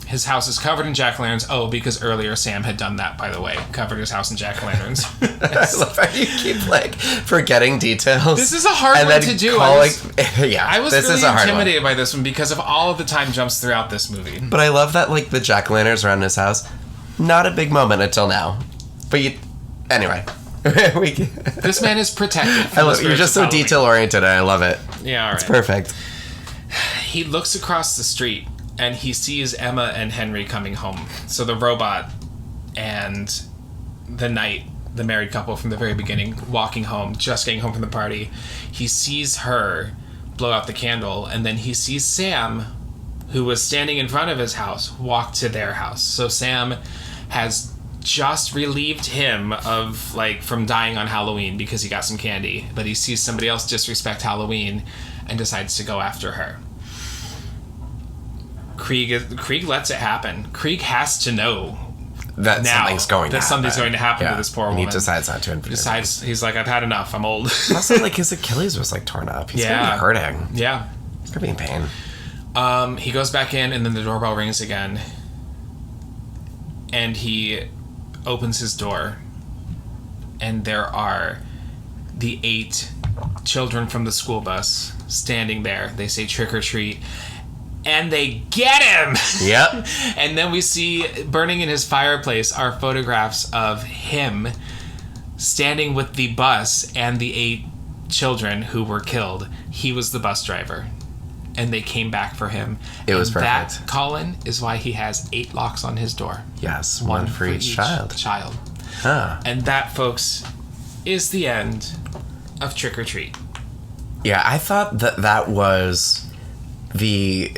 A: His house is covered in jack-o'-lanterns. Oh, because earlier Sam had done that, by the way. Covered his house in jack-o'-lanterns.
B: I love how you keep, like, forgetting details.
A: This is a hard one to do. I was really intimidated by this one because of all of the time jumps throughout this movie.
B: But I love that, like, the jack-o'-lanterns around his house. Not a big moment until now. But anyway.
A: This man is protected.
B: You're just so detail-oriented, and I love it.
A: Yeah, all right.
B: It's perfect.
A: He looks across the street, and he sees Emma and Henry coming home. So the robot and the knight, the married couple from the very beginning, walking home, just getting home from the party. He sees her blow out the candle, and then he sees Sam, who was standing in front of his house, walk to their house. So Sam has just relieved him of, like, from dying on Halloween because he got some candy, but he sees somebody else disrespect Halloween and decides to go after her. Krieg lets it happen. Krieg has to know
B: that something's going to
A: happen to this poor woman.
B: And he decides not to.
A: He's like, I've had enough. I'm old.
B: Also, like, his Achilles was, like, torn up. He's going to be hurting.
A: Yeah.
B: He's going to be in pain.
A: He goes back in, and then the doorbell rings again. And he opens his door. And there are the 8 children from the school bus standing there. They say trick or treat. And they get him!
B: Yep.
A: And then we see, burning in his fireplace, are photographs of him standing with the bus and the 8 children who were killed. He was the bus driver. And they came back for him.
B: It was perfect.
A: That, Colin, is why he has 8 locks on his door.
B: Yes, one for each child. Huh.
A: And that, folks, is the end of Trick or Treat.
B: Yeah, I thought that was the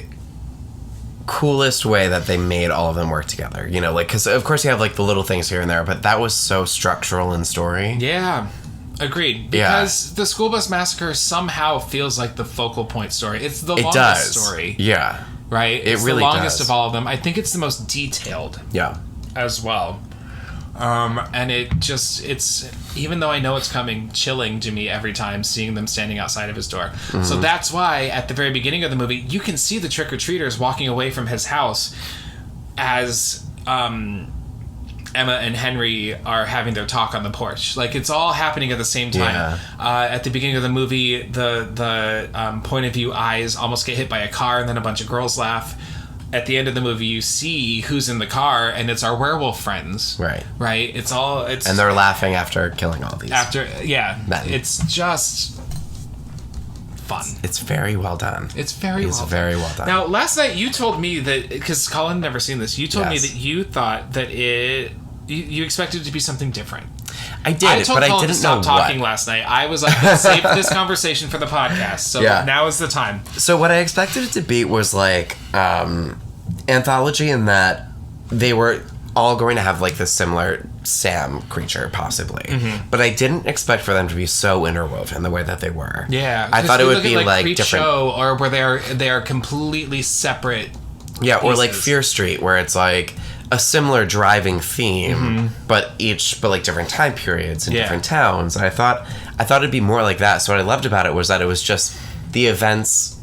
B: coolest way that they made all of them work together, you know, like, because of course you have like the little things here and there, but that was so structural in story.
A: Yeah, agreed. Because the school bus massacre somehow feels like the focal point story. It's the longest story.
B: Yeah,
A: right. It's
B: really
A: the longest
B: does.
A: of all of them. I think it's the most detailed.
B: Yeah,
A: as well. And it's even though I know it's coming, chilling to me every time seeing them standing outside of his door. Mm-hmm. So that's why at the very beginning of the movie, you can see the trick-or-treaters walking away from his house as Emma and Henry are having their talk on the porch. Like, it's all happening at the same time. Yeah. At the beginning of the movie, the point of view eyes almost get hit by a car, and then a bunch of girls laugh. At the end of the movie, you see who's in the car, and it's our werewolf friends. Right. And
B: they're laughing after killing all these.
A: It's just fun.
B: It's very well done.
A: It's very well done. Now, last night you told me that, because Colin had never seen this, you told me that you thought that you expected it to be something different.
B: I did, but I didn't know what. I told Colin to stop
A: talking last night. I was like, let's save this conversation for the podcast. So now is the time.
B: So what I expected it to be was like anthology, in that they were all going to have like this similar Sam creature, possibly. Mm-hmm. But I didn't expect for them to be so interwoven the way that they were.
A: Yeah,
B: I thought it would be like
A: Creep
B: different.
A: Show, or where they are completely separate.
B: Yeah,
A: pieces.
B: or like Fear Street, where it's like a similar driving theme, but like different time periods and different towns. And I thought it'd be more like that. So what I loved about it was that it was just the events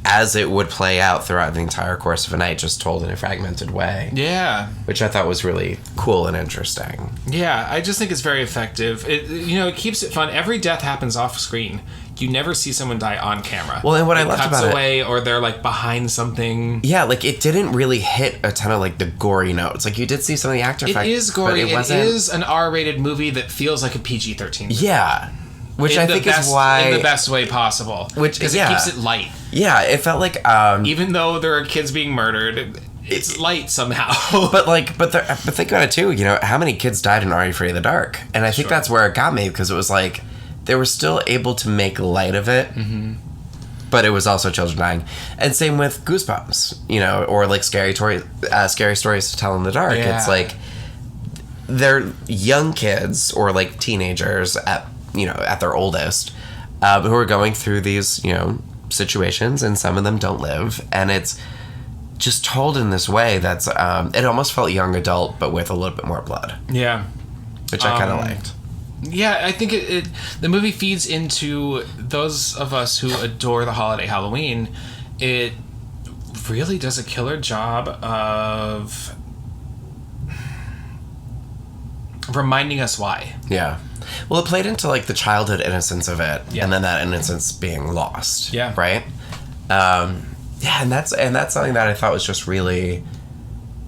B: as it would play out throughout the entire course of a night, just told in a fragmented way.
A: Yeah.
B: Which I thought was really cool and interesting.
A: Yeah, I just think it's very effective. It keeps it fun. Every death happens off screen. You never see someone die on camera.
B: Well, and what I loved about it...
A: cuts away, or they're, like, behind something.
B: Yeah, like, it didn't really hit a ton of, like, the gory notes. Like, you did see some of the actor effects.
A: It is gory.
B: It
A: is an R-rated movie that feels like a PG-13 movie.
B: Yeah. Which I think is why...
A: In the best way possible. Because it keeps it light.
B: Yeah, it felt like...
A: Even though there are kids being murdered, it's light somehow.
B: but think about it, too. You know, how many kids died in Are You Afraid of the Dark? And I think that's where it got me, because it was like... They were still able to make light of it, but it was also children dying. And same with Goosebumps, you know, or like scary stories to tell in the dark.
A: Yeah.
B: It's like they're young kids or like teenagers at their oldest, who are going through these, you know, situations, and some of them don't live, and it's just told in this way that's it almost felt young adult, but with a little bit more blood.
A: Yeah,
B: which I kind of liked.
A: Yeah, I think the movie feeds into those of us who adore the holiday Halloween. It really does a killer job of reminding us why. Yeah.
B: Well, it played into like the childhood innocence of it, and then that innocence being lost.
A: Yeah.
B: Right. And that's something that I thought was just really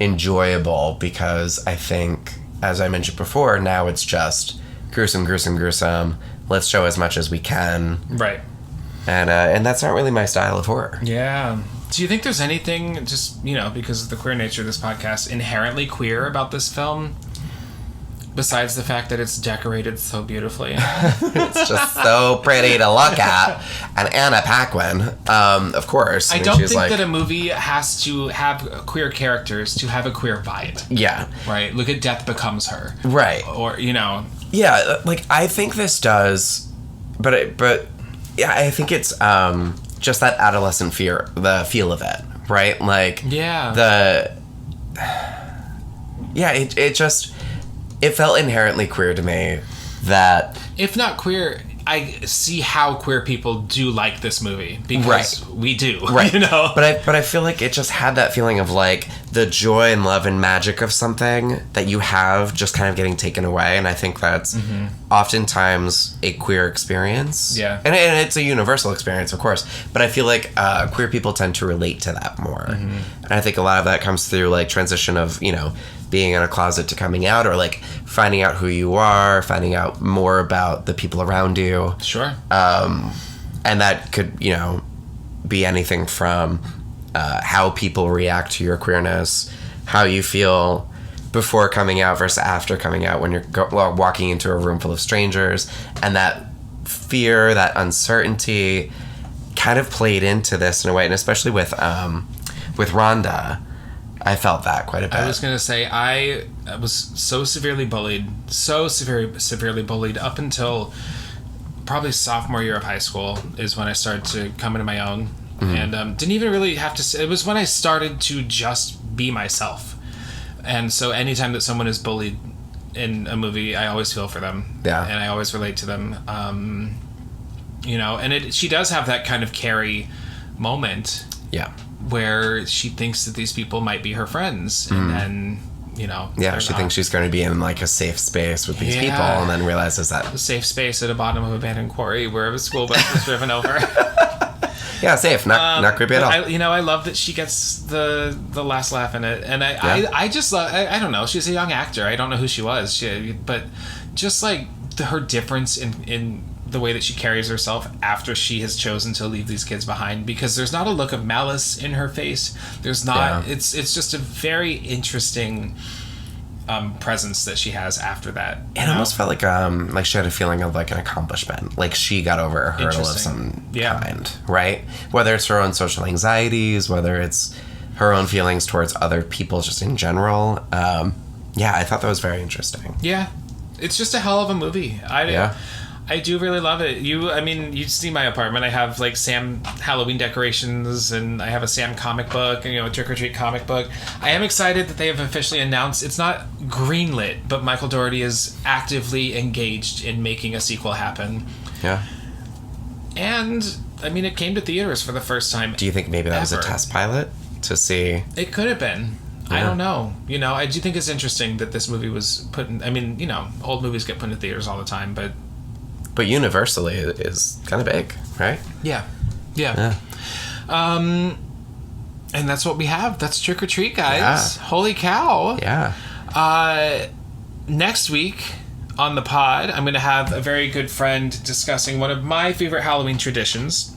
B: enjoyable, because I think, as I mentioned before, now it's just gruesome. Let's show as much as we can.
A: Right.
B: And that's not really my style of horror.
A: Yeah. Do you think there's anything, just, you know, because of the queer nature of this podcast, inherently queer about this film? Besides the fact that it's decorated so beautifully.
B: It's just so pretty to look at. And Anna Paquin, of course.
A: I don't think that a movie has to have queer characters to have a queer vibe.
B: Yeah.
A: Right? Look at Death Becomes Her.
B: Right.
A: Or, you know.
B: Yeah, like, I think this does, but yeah, I think it's just that adolescent fear, the feel of it, right? Like, it felt inherently queer to me that...
A: If not queer, I see how queer people do like this movie, because we do, you know?
B: But I feel like it just had that feeling of, like, the joy and love and magic of something that you have just kind of getting taken away, and I think that's oftentimes a queer experience.
A: Yeah.
B: And it's a universal experience, of course, but I feel like queer people tend to relate to that more. And I think a lot of that comes through, like, transition of, you know, being in a closet to coming out, or like finding out who you are, finding out more about the people around you.
A: Sure.
B: And that could, you know, be anything from how people react to your queerness, how you feel before coming out versus after coming out, when you're walking into a room full of strangers, and that fear, that uncertainty kind of played into this in a way, and especially with Rhonda, I felt that quite a bit.
A: I was going to say, I was so severely bullied up until probably sophomore year of high school is when I started to come into my own. And didn't even really have to say, it was when I started to just be myself. And so anytime that someone is bullied in a movie, I always feel for them.
B: Yeah.
A: And I always relate to them. You know, and she does have that kind of Carrie moment.
B: Yeah.
A: Where she thinks that these people might be her friends, and then, you know...
B: Yeah, she thinks she's going to be in, like, a safe space with these people, and then realizes that...
A: A safe space at the bottom of an abandoned quarry where a school bus was driven over.
B: Yeah, safe. Not creepy at all.
A: I love that she gets the last laugh in it, and I just love... I don't know, she's a young actor. I don't know who she was, but just, like, her difference in the way that she carries herself after she has chosen to leave these kids behind, because there's not a look of malice in her face. There's not. Yeah. It's just a very interesting presence that she has after that.
B: It almost felt like she had a feeling of like an accomplishment, like she got over a hurdle of some kind, right? Whether it's her own social anxieties, whether it's her own feelings towards other people just in general. I thought that was very interesting.
A: Yeah, it's just a hell of a movie. I do really love it. You see my apartment. I have like Sam Halloween decorations, and I have a Sam comic book, and a Trick or Treat comic book. I am excited that they have officially announced it's not greenlit, but Michael Dougherty is actively engaged in making a sequel happen.
B: Yeah.
A: And it came to theaters for the first time.
B: Do you think maybe that was a test pilot to see?
A: It could have been. Yeah. I don't know. I do think it's interesting that this movie was put in. Old movies get put in theaters all the time, but
B: universally it is kind of big, right?
A: Yeah. And that's what we have. That's Trick or Treat, guys. Yeah. Holy cow.
B: Yeah.
A: Next week on the pod, I'm going to have a very good friend discussing one of my favorite Halloween traditions.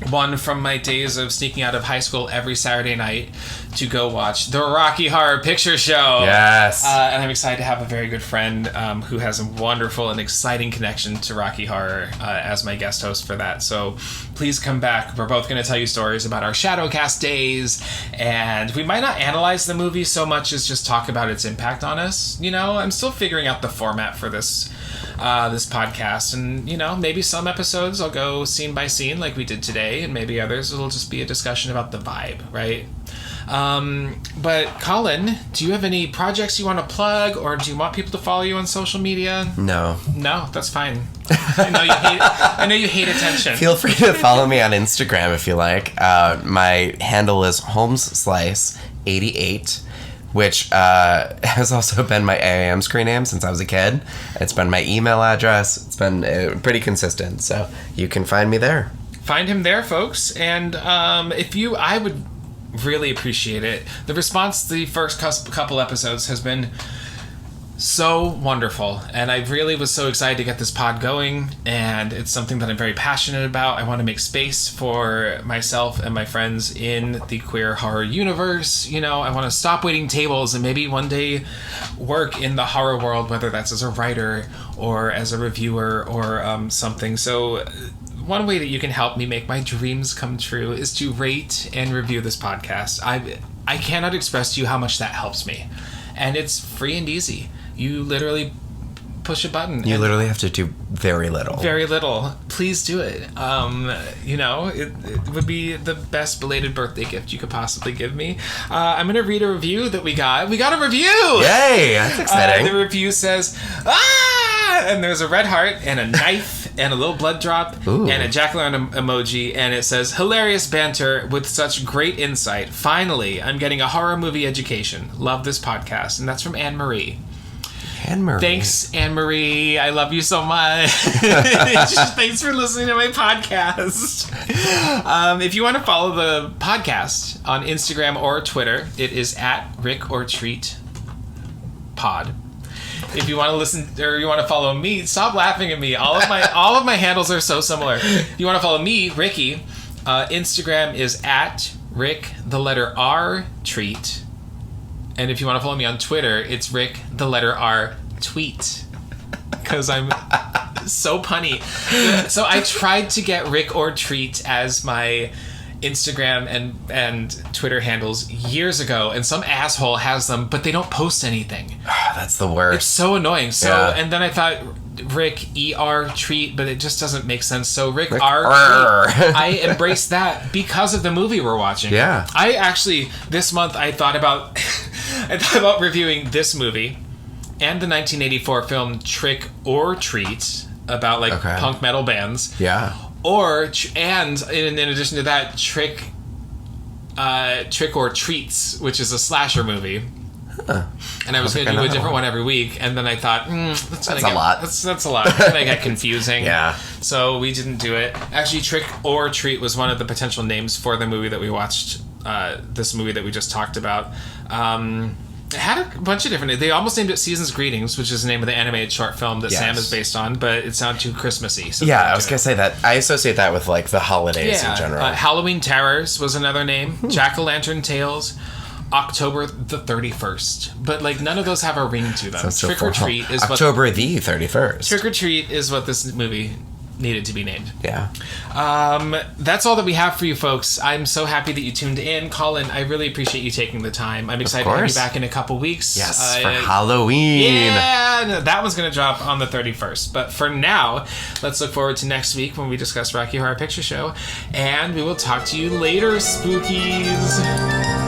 A: One from my days of sneaking out of high school every Saturday night to go watch the Rocky Horror Picture Show.
B: Yes.
A: And I'm excited to have a very good friend who has a wonderful and exciting connection to Rocky Horror as my guest host for that. So please come back. We're both going to tell you stories about our Shadowcast days, and we might not analyze the movie so much as just talk about its impact on us. I'm still figuring out the format for this podcast, and maybe some episodes I'll go scene by scene like we did today, and maybe others it'll just be a discussion about the vibe, right? But Colin, do you have any projects you want to plug, or do you want people to follow you on social media?
B: No,
A: that's fine. I know you hate attention.
B: Feel free to follow me on Instagram if you like. My handle is HolmesSlice88. Which has also been my AIM screen name since I was a kid. It's been my email address. It's been pretty consistent, so you can find me there.
A: Find him there, folks. And I would really appreciate it. The response to the first couple episodes has been so wonderful, and I really was so excited to get this pod going, and it's something that I'm very passionate about. I want to make space for myself and my friends in the queer horror universe. I want to stop waiting tables and maybe one day work in the horror world, whether that's as a writer or as a reviewer or something. So one way that you can help me make my dreams come true is to rate and review this podcast. I cannot express to you how much that helps me, and it's free and easy. You literally push a button.
B: You literally have to do very little. Very little.
A: Please do it. It would be the best belated birthday gift you could possibly give me. I'm going to read a review that we got. We got a review!
B: Yay! That's exciting.
A: The review says, and there's a red heart and a knife and a little blood drop. Ooh. And a jack-o'-lantern emoji, and it says, hilarious banter with such great insight. Finally, I'm getting a horror movie education. Love this podcast. And that's from Anne-Marie.
B: Anne-Marie.
A: Thanks, Anne-Marie. I love you so much. Thanks for listening to my podcast. If you want to follow the podcast on Instagram or Twitter, it is at Rick or Treat Pod. If you want to listen or you want to follow me, stop laughing at me. All of my handles are so similar. If you want to follow me, Ricky, Instagram is at Rick R Treat. And if you want to follow me on Twitter, it's Rick R Tweet. Because I'm so punny. So I tried to get Rick or Treat as my Instagram and Twitter handles years ago, and some asshole has them, but they don't post anything.
B: That's the worst.
A: It's so annoying. So and then I thought Rick Treat, but it just doesn't make sense. So Rick R Treat. I embraced that because of the movie we're watching.
B: Yeah.
A: I actually this month I thought about reviewing this movie and the 1984 film Trick or Treat about punk metal bands.
B: Yeah.
A: And in addition to that, Trick or Treats, which is a slasher movie. Huh. And I was going to do a different one every week, and then I thought, that's a lot. That's a lot. It's going to get confusing.
B: Yeah.
A: So we didn't do it. Actually, Trick or Treat was one of the potential names for the movie that we watched, this movie that we just talked about. It had a bunch of different... They almost named it Season's Greetings, which is the name of the animated short film that Sam is based on, but it sounded too Christmassy. So
B: I was going to say that. I associate that with, the holidays in general.
A: Halloween Terrors was another name. Jack-o'-lantern Tales. October the 31st. But, none of those have a ring to them. Trick or Treat is
B: October the 31st.
A: Trick or Treat is what this movie needed to be named.
B: Yeah.
A: That's all that we have for you folks. I'm so happy that you tuned in. Colin, I really appreciate you taking the time. I'm excited to have you back in a couple weeks.
B: Yes, for Halloween.
A: Yeah, no, that one's going to drop on the 31st. But for now, let's look forward to next week when we discuss Rocky Horror Picture Show. And we will talk to you later, spookies.